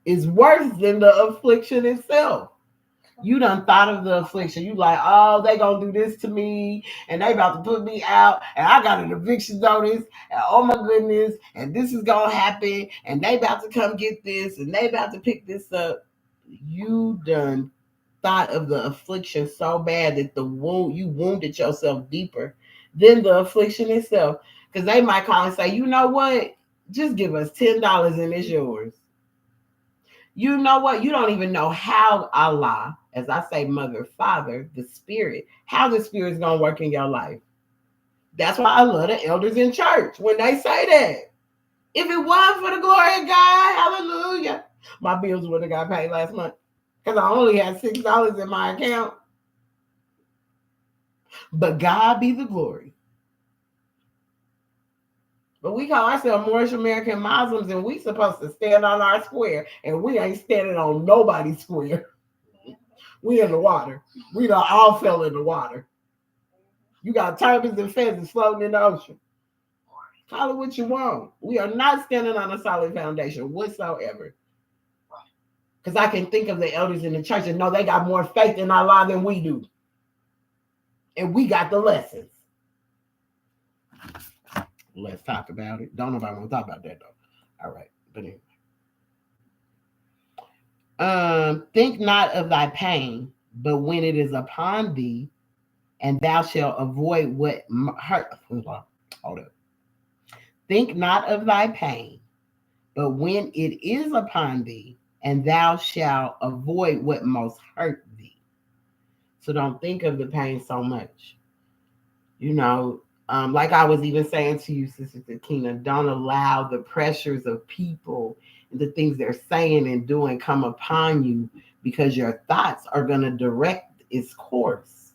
is worse than the affliction itself. You done thought of the affliction. You like, oh, they gonna do this to me, and they about to put me out, and I got an eviction notice, and oh my goodness, and this is gonna happen, and they about to come get this, and they about to pick this up. You done thought of the affliction so bad that you wounded yourself deeper than the affliction itself. Because they might call and say, you know what? Just give us $10 and it's yours. You know what? You don't even know how Allah, as I say, mother, father, the spirit, how the spirit's going to work in your life. That's why I love the elders in church when they say that. If it wasn't for the glory of God, hallelujah, my bills would have got paid last month because I only had $6 in my account. But God be the glory. But we call ourselves Moorish American Muslims, and we supposed to stand on our square, and we ain't standing on nobody's square. We in the water. We done all fell in the water. You got turbans and pheasants floating in the ocean. Call it what you want. We are not standing on a solid foundation whatsoever. Because I can think of the elders in the church and know they got more faith in Allah than we do. And we got the lessons. Let's talk about it. Don't nobody want to talk about that though. All right. But anyway. Think not of thy pain, but when it is upon thee, and thou shalt avoid what hurt. Hold up. Think not of thy pain, but when it is upon thee, and thou shalt avoid what most hurt thee. So don't think of the pain so much. You know, like I was even saying to you, Sister Takina, don't allow the pressures of people and the things they're saying and doing come upon you, because your thoughts are going to direct its course.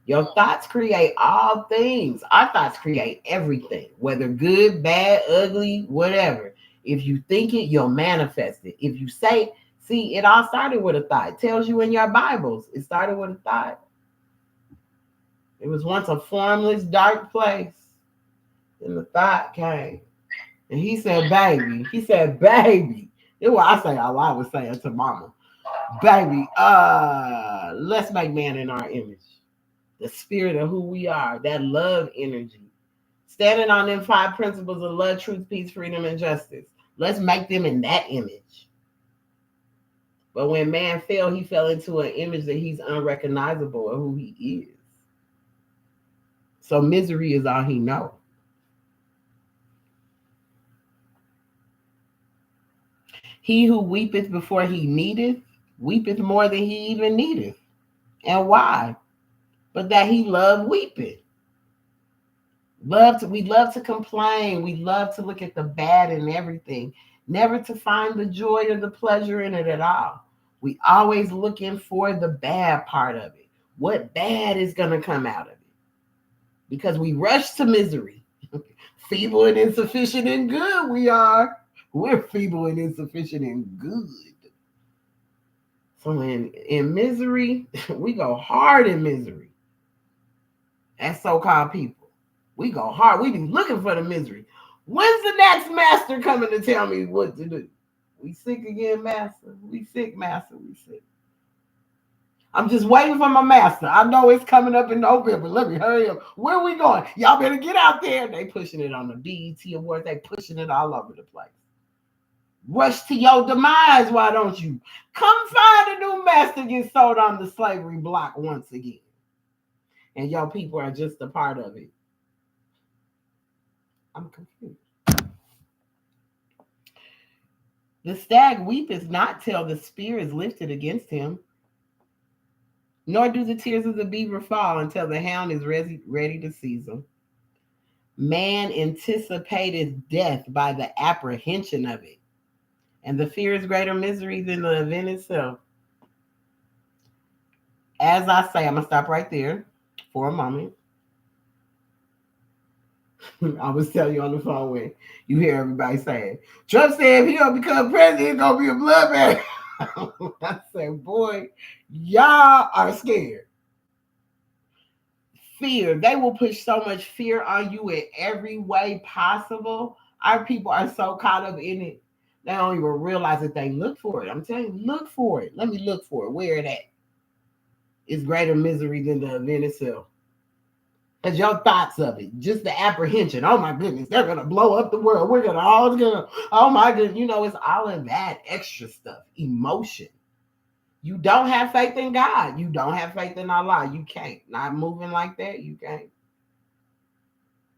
Your thoughts create all things. Our thoughts create everything, whether good, bad, ugly, whatever. If you think it, you'll manifest it. If you say, see, it all started with a thought. It tells you in your Bibles, it started with a thought. It was once a formless, dark place. And the thought came. And he said, baby. He said, baby. That's what I say, all I was saying to mama. Baby, let's make man in our image. The spirit of who we are, that love energy. Standing on them 5 principles of love, truth, peace, freedom, and justice. Let's make them in that image. But when man fell, he fell into an image that he's unrecognizable of who he is. So misery is all he knows. He who weepeth before he needeth, weepeth more than he even needeth. And why? But that he loved weeping. We love to complain. We love to look at the bad in everything, never to find the joy or the pleasure in it at all. We always looking for the bad part of it. What bad is going to come out of it? Because we rush to misery. Feeble and insufficient and good we are. We're feeble and insufficient and good. So in misery, we go hard in misery. As so-called people. We go hard. We be looking for the misery. When's the next master coming to tell me what to do? We sick again, master. We sick, master. We sick. I'm just waiting for my master. I know it's coming up in November. Let me hurry up. Where are we going? Y'all better get out there. They pushing it on the BET Awards. They pushing it all over the place. Rush to your demise, why don't you? Come find a new master get sold on the slavery block once again. And y'all people are just a part of it. I'm confused. The stag weepeth not till the spear is lifted against him, nor do the tears of the beaver fall until the hound is ready to seize him. Man anticipateth death by the apprehension of it, and the fear is greater misery than the event itself. As I say, I'm going to stop right there for a moment. I was telling you on the phone when you hear everybody saying, Trump said if he don't become president, it's going to be a bloodbath. I said, boy, y'all are scared. Fear. They will push so much fear on you in every way possible. Our people are so caught up in it, they don't even realize that they look for it. I'm telling you, look for it. Let me look for it. Where it at? It's greater misery than the event itself. Because your thoughts of it, just the apprehension. Oh my goodness, they're gonna blow up the world. We're gonna all gonna. Oh my goodness, it's all of that extra stuff, emotion. You don't have faith in God. You don't have faith in Allah. You can't. Not moving like that. You can't.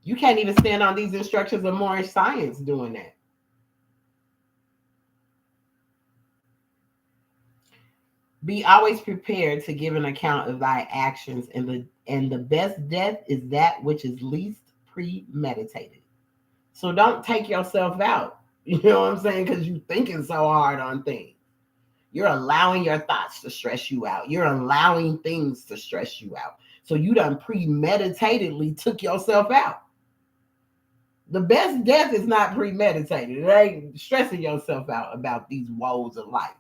You can't even stand on these instructions of Moorish science doing that. Be always prepared to give an account of thy actions, and the best death is that which is least premeditated. So don't take yourself out. You know what I'm saying? Because you're thinking so hard on things. You're allowing your thoughts to stress you out. You're allowing things to stress you out. So you done premeditatedly took yourself out. The best death is not premeditated. It ain't stressing yourself out about these woes of life.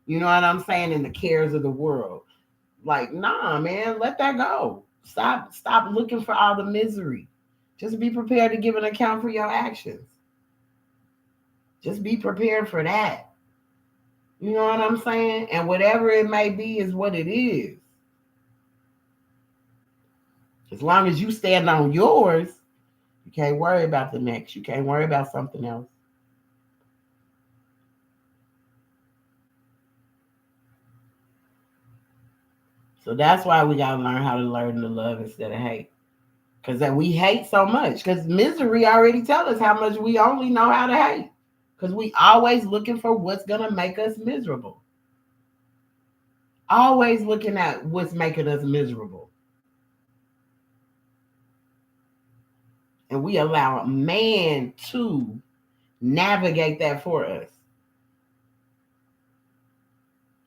You know what I'm saying? And the cares of the world. Like, nah, man, let that go. Stop looking for all the misery. Just be prepared to give an account for your actions. Just be prepared for that. You know what I'm saying? And whatever it may be is what it is. As long as you stand on yours, you can't worry about the next. You can't worry about something else. So that's why we got to learn how to learn to love instead of hate. Because that we hate so much. Because misery already tell us how much we only know how to hate. Because we always looking for what's gonna make us miserable. Always looking at what's making us miserable. And we allow man to navigate that for us.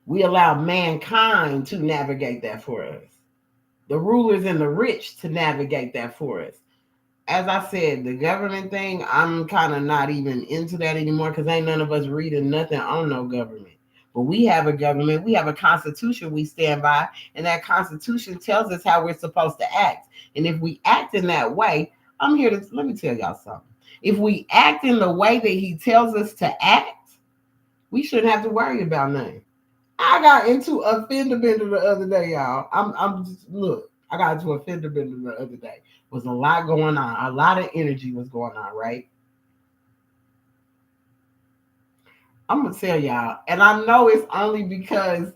We allow mankind to navigate that for us. The rulers and the rich to navigate that for us. As I said, the government thing, I'm kind of not even into that anymore because ain't none of us reading nothing on no government. But we have a government, we have a constitution we stand by, and that constitution tells us how we're supposed to act. And if we act in that way, I'm here to let me tell y'all something. If we act in the way that he tells us to act, we shouldn't have to worry about nothing. I got into a fender bender the other day, y'all. I'm just look. I got into a fender bender the other day. Was a lot going on. A lot of energy was going on, right? I'm gonna tell y'all, and I know it's only because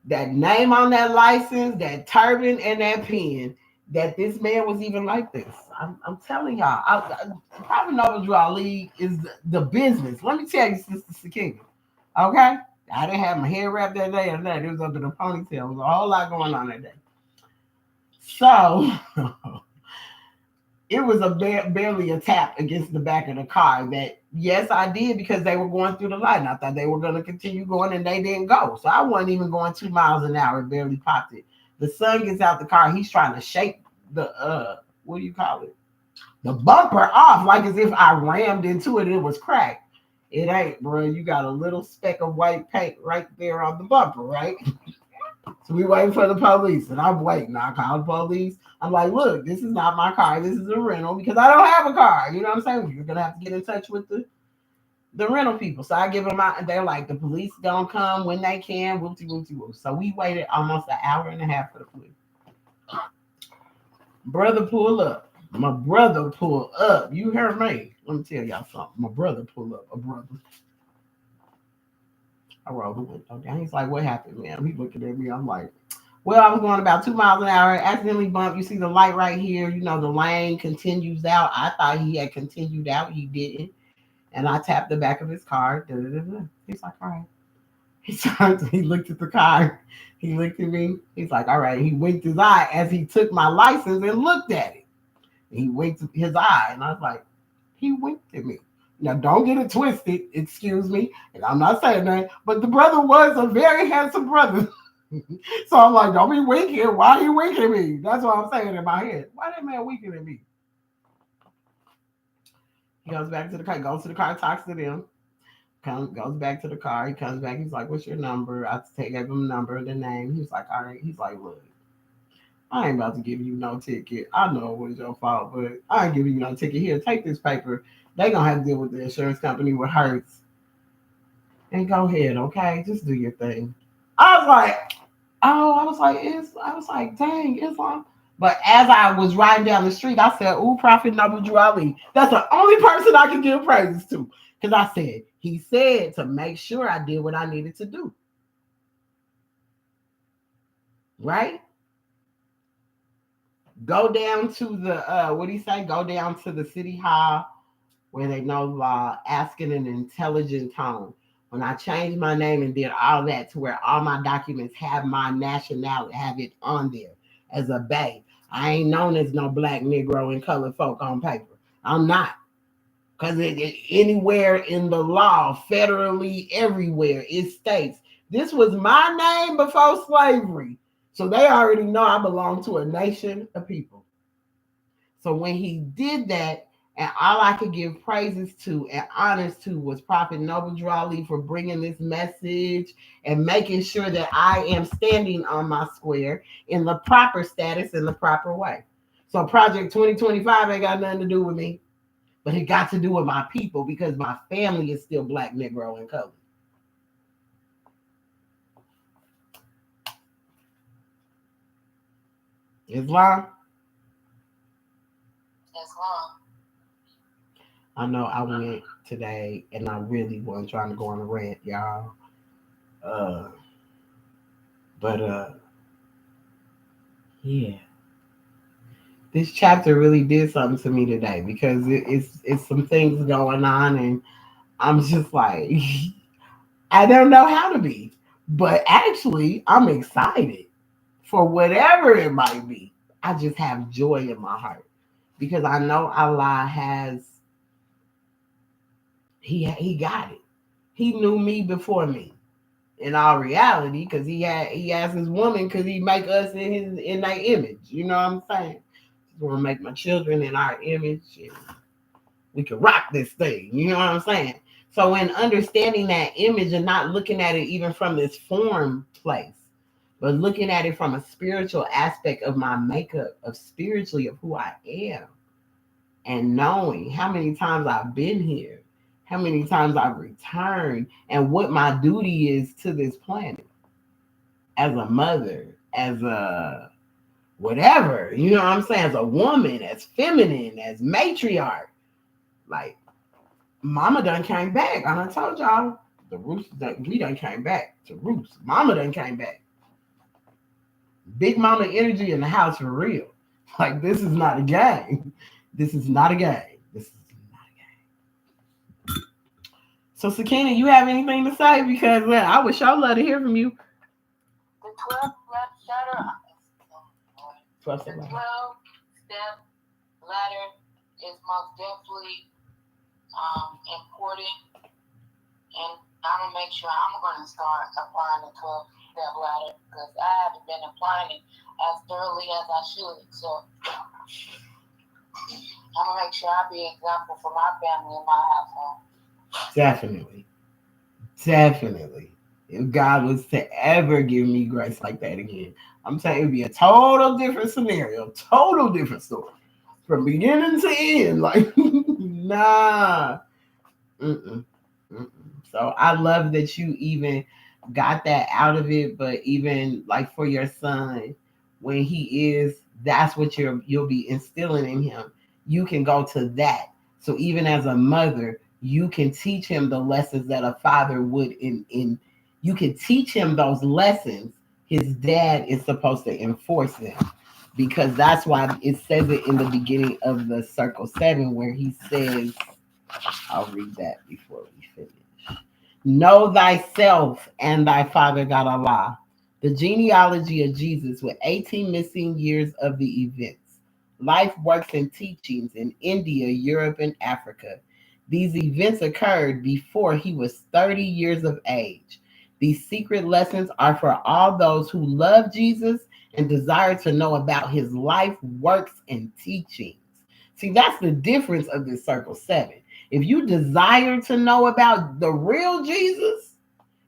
that name on that license, that turban, and that pen, that this man was even like this. I'm telling y'all, Prophet Noble Drew Ali is the business. Let me tell you, Sister Sakina. Okay? I didn't have my hair wrapped that day or that. It was up in a ponytail. There was a whole lot going on that day. So it was a barely a tap against the back of the car that, yes, I did because they were going through the light. And I thought they were going to continue going and they didn't go. So I wasn't even going 2 miles an hour. It barely popped it. The son gets out the car. He's trying to shake the, what do you call it? The bumper off like as if I rammed into it and it was cracked. It ain't, bro. You got a little speck of white paint right there on the bumper, right? So we waiting for the police, and I'm waiting. I call the police. I'm like, look, this is not my car. This is a rental because I don't have a car. You know what I'm saying? You're gonna have to get in touch with the rental people. So I give them out, and they're like, the police gonna come when they can. Whoopty whoopty whoop. So we waited almost an hour and a half for the police. Brother pull up. My brother pull up. You heard me. Let me tell y'all something. My brother pull up. A brother. I rolled the window down. He's like, what happened, man? He looking at me. I'm like, well, I was going about 2 miles an hour, accidentally bumped. You see the light right here. You know, the lane continues out. I thought he had continued out. He didn't. And I tapped the back of his car. Da, da, da, da. He's like, all right. He looked at the car. He looked at me. He's like, all right. He winked his eye as he took my license and looked at it. He winked his eye. And I was like, he winked at me. Now, don't get it twisted. Excuse me. And I'm not saying that. But the brother was a very handsome brother. So I'm like, don't be winking. Why are you winking at me? That's what I'm saying in my head. Why that man winking at me? He goes back to the car, goes to the car, talks to them, goes back to the car. He comes back. He's like, what's your number? I gave him a number, the name. He's like, all right. He's like, look, I ain't about to give you no ticket. I know it was your fault, but I ain't giving you no ticket. Here, take this paper. They gonna have to deal with the insurance company with Hertz. And go ahead, okay? Just do your thing. I was like, oh, I was like, dang, Islam. But as I was riding down the street, I said, ooh, Prophet Noble Drew Ali. That's the only person I can give praises to. Because I said, he said to make sure I did what I needed to do. Right? Go down to the, what do you say? Go down to the city hall where they know law, asking an intelligent tone. When I changed my name and did all that to where all my documents have my nationality, have it on there as a babe. I ain't known as no black Negro and colored folk on paper. I'm not. Because anywhere in the law, federally, everywhere, it states this was my name before slavery. So they already know I belong to a nation of people. So when he did that, and all I could give praises to and honors to was Prophet Noble Drew Ali for bringing this message and making sure that I am standing on my square in the proper status in the proper way. So Project 2025 ain't got nothing to do with me, but it got to do with my people because my family is still black, Negro, and colored. Islam? Islam. I know I went today and I really wasn't trying to go on a rant, y'all. Uh, but yeah. This chapter really did something to me today because it's some things going on, and I'm just like, I don't know how to be, but actually, I'm excited for whatever it might be. I just have joy in my heart because I know Allah has he got it. He knew me before me. In all reality, because he has his woman, because he make us in their image. You know what I'm saying? He's gonna make my children in our image, and we can rock this thing. You know what I'm saying? So in understanding that image and not looking at it even from this form place, but looking at it from a spiritual aspect of my makeup, of spiritually of who I am, and knowing how many times I've been here, how many times I've returned, and what my duty is to this planet as a mother, as a whatever, you know what I'm saying, as a woman, as feminine, as matriarch. Like, mama done came back. I done told y'all, the roots, we done came back to roots. Mama done came back. Big mama energy in the house for real. Like, this is not a game. This is not a game. This is not a game. So, Sakina, you have anything to say? Because I would sure love to hear from you. The 12 step ladder. The 12 step ladder is most definitely important, and I'm gonna make sure I'm gonna start applying the 12 step ladder because I haven't been applying it as thoroughly as I should. So I'm gonna make sure I be an example for my family and my household. Definitely. Definitely. If God was to ever give me grace like that again, I'm saying it'd be a total different scenario, total different story. From beginning to end. Like, nah. Mm-mm. Mm-mm. So I love that you even got that out of it, but even like for your son, when he is, that's what you'll be instilling in him. You can go to that. So even as a mother, you can teach him the lessons that a father would in you can teach him those lessons. His dad is supposed to enforce them. Because that's why it says it in the beginning of the circle 7 where he says, I'll read that before we finish. Know thyself and thy father God Allah. The genealogy of Jesus with 18 missing years of the events. Life, works, and teachings in India, Europe, and Africa. These events occurred before he was 30 years of age. These secret lessons are for all those who love Jesus and desire to know about his life, works, and teachings. See, that's the difference of this circle 7. If you desire to know about the real Jesus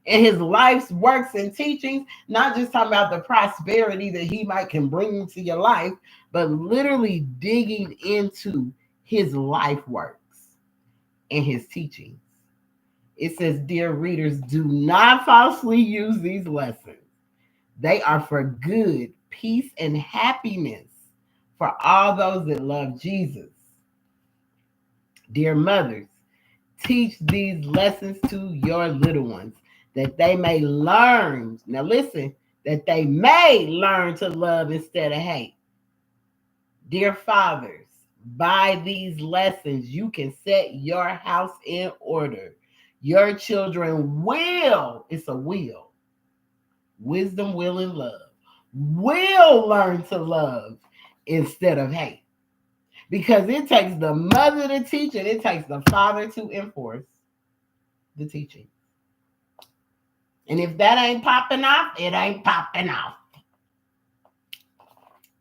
and his life's works and teachings, not just talking about the prosperity that he might can bring into your life, but literally digging into his life works and his teachings. It says, dear readers, do not falsely use these lessons. They are for good, peace, and happiness for all those that love Jesus. Dear mothers, teach these lessons to your little ones that they may learn. Now, listen, that they may learn to love instead of hate. Dear fathers, by these lessons, you can set your house in order. Your children will, it's a will, wisdom, will, and love, will learn to love instead of hate. Because it takes the mother to teach and it takes the father to enforce the teaching. And if that ain't popping off, it ain't popping off.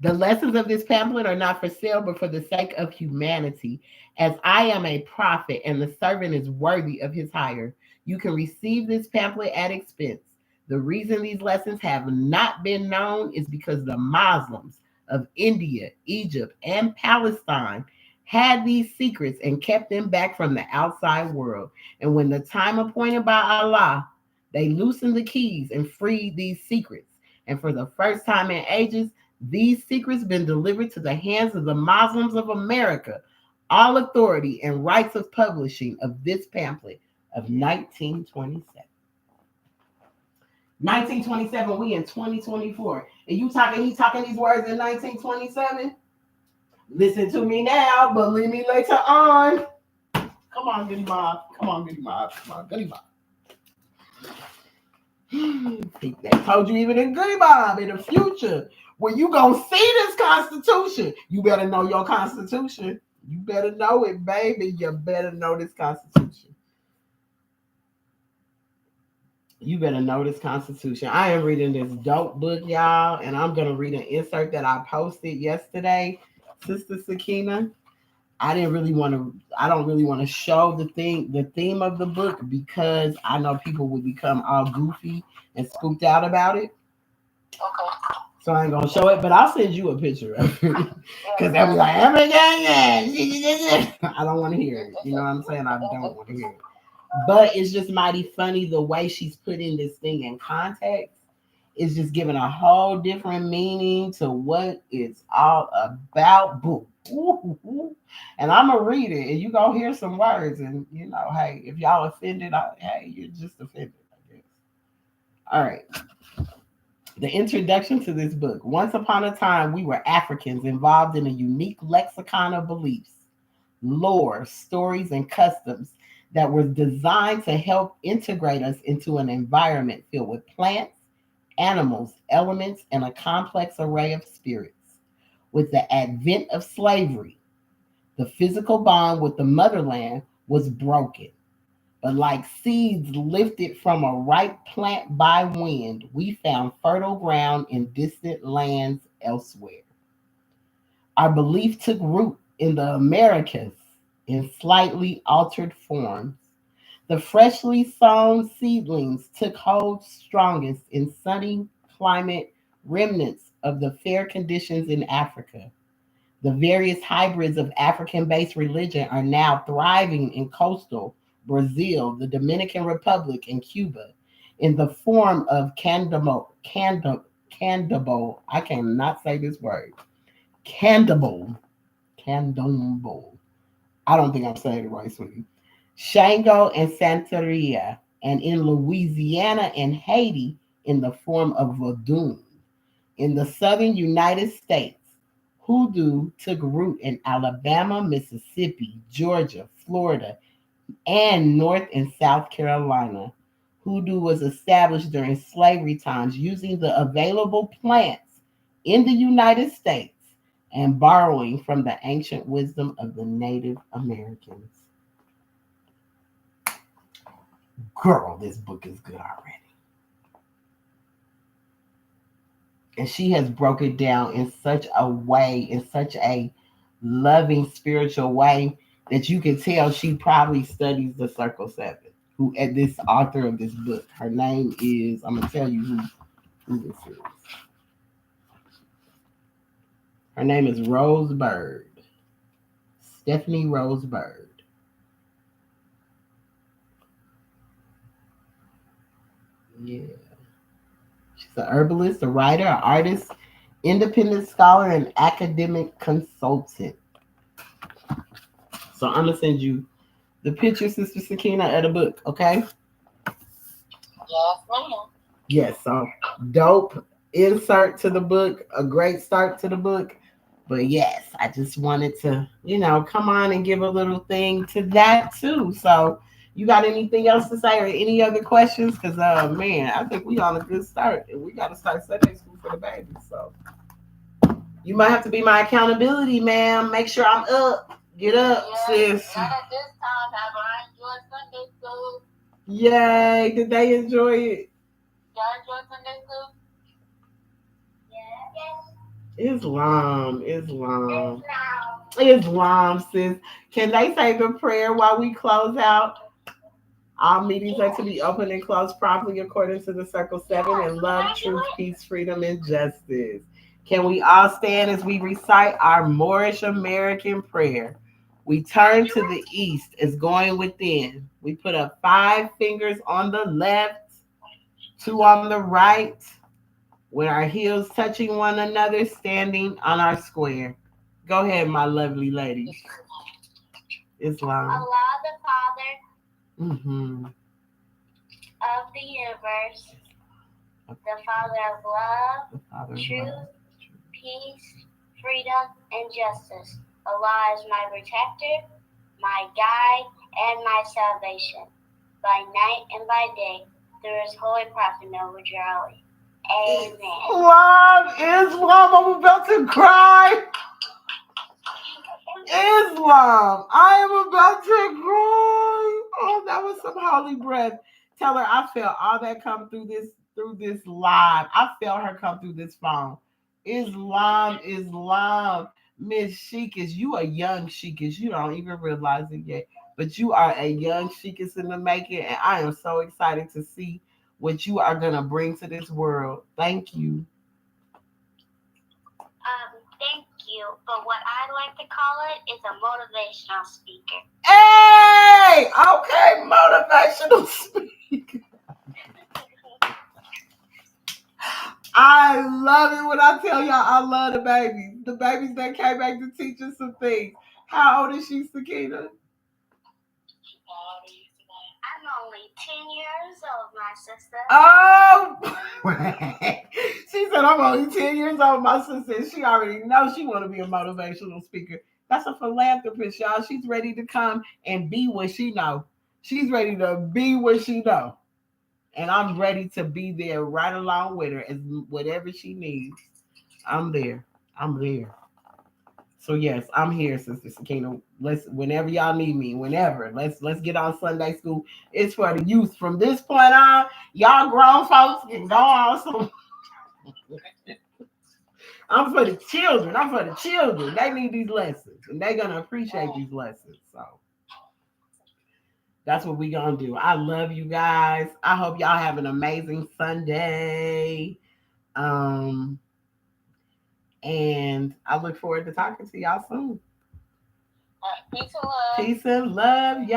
The lessons of this pamphlet are not for sale, but for the sake of humanity. As I am a prophet and the servant is worthy of his hire, you can receive this pamphlet at expense. The reason these lessons have not been known is because the Muslims of India, Egypt, and Palestine had these secrets and kept them back from the outside world. And when the time appointed by Allah, they loosened the keys and freed these secrets. And for the first time in ages, these secrets been delivered to the hands of the Muslims of America. All authority and rights of publishing of this pamphlet of 1927. 1927, we in 2024. And he talking these words in 1927? Listen to me now, believe me later on. Come on, Goody Mob. Come on, Goody Mob. Come on, Goody Mob. They told you even in Goody Mob in the future, when you gonna see this Constitution, you better know your Constitution. You better know it, baby. You better know this Constitution. You better know this Constitution. I am reading this dope book, y'all, and I'm gonna read an insert that I posted yesterday, Sister Sakina. I didn't really want to. I don't really want to show the theme of the book because I know people would become all goofy and spooked out about it. Okay. So I ain't gonna show it, but I'll send you a picture of it because they'll be like, "Oh my God, I don't want to hear it." You know what I'm saying? I don't want to hear it. But it's just mighty funny the way she's putting this thing in context. It's just giving a whole different meaning to what it's all about. Boom. And I'm gonna read it, and you gonna hear some words, and hey, if y'all offended, hey, you're just offended, I guess. All right. The introduction to this book. Once upon a time, we were Africans involved in a unique lexicon of beliefs, lore, stories, and customs that were designed to help integrate us into an environment filled with plants, animals, elements, and a complex array of spirits. With the advent of slavery, the physical bond with the motherland was broken. But like seeds lifted from a ripe plant by wind, we found fertile ground in distant lands elsewhere. Our belief took root in the Americas in slightly altered forms. The freshly sown seedlings took hold strongest in sunny climate remnants of the fair conditions in Africa. The various hybrids of African based religion are now thriving in coastal Brazil, the Dominican Republic, and Cuba in the form of candombo. I cannot say this word. Candombo. I don't think I'm saying it right, sweetie. Shango and Santeria, and in Louisiana and Haiti in the form of Vodun. In the southern United States, hoodoo took root in Alabama, Mississippi, Georgia, Florida, and North and South Carolina. Hoodoo was established during slavery times using the available plants in the United States and borrowing from the ancient wisdom of the Native Americans. Girl, this book is good already. And she has broke it down in such a way, in such a loving, spiritual way that you can tell she probably studies the Circle Seven. Who at this author of this book? Her name is. I'm gonna tell you who this is. Her name is Rose Bird, Stephanie Rose Bird. Yeah, she's an herbalist, a writer, an artist, independent scholar, and academic consultant. So I'm gonna send you the picture, Sister Sakina, of the book, okay? Yes, ma'am. Yes, so dope insert to the book, a great start to the book. But yes, I just wanted to, come on and give a little thing to that too. So you got anything else to say or any other questions? Because man, I think we on a good start and we gotta start Sunday school for the babies. So you might have to be my accountability, ma'am. Make sure I'm up. Get up, sis. Not at this time. Have I enjoyed Sunday school? Yay! Did they enjoy it? Y'all enjoy Sunday school? Islam, sis. Can they say the prayer while we close out? All meetings are to be open and closed properly according to the Circle Seven in love, truth, peace, freedom, and justice. Can we all stand as we recite our Moorish American prayer? We turn to the east as going within. We put up 5 fingers on the left, 2 on the right, with our heels touching one another, standing on our square. Go ahead, my lovely ladies. Islam. Allah the Father Mm-hmm. of the universe, the Father of love, truth, peace, freedom, and justice. Allah is my protector, my guide, and my salvation. By night and by day, through his holy prophet Noble Ali. Amen. Islam, I'm about to cry. Islam, I am about to cry. Oh, that was some holy breath. Tell her I felt all that come through this live. I felt her come through this phone. Islam. Miss Sheikis, you a young Sheikis. You don't even realize it yet. But you are a young Sheikis in the making, and I am so excited to see what you are gonna bring to this world. Thank you. Thank you. But what I like to call it is a motivational speaker. Hey, okay, motivational speaker. I love it when I tell y'all I love the babies. The babies that came back to teach us some things. How old is she, Sakina? I'm only 10 years old, my sister. Oh, she said I'm only 10 years old. My sister, she already knows she want to be a motivational speaker. That's a philanthropist, y'all. She's ready to come and be what she know. She's ready to be what she know. And I'm ready to be there right along with her as whatever she needs. I'm there. I'm there. So yes, I'm here, Sister Sakina. Let's whenever y'all need me, whenever. Let's get on Sunday school. It's for the youth. From this point on, y'all grown folks can go on some. I'm for the children. I'm for the children. They need these lessons, and they're gonna appreciate these lessons. So that's what we gonna do. I love you guys. I hope y'all have an amazing Sunday. Um, and I look forward to talking to y'all soon. Peace and love. Peace and love, y'all.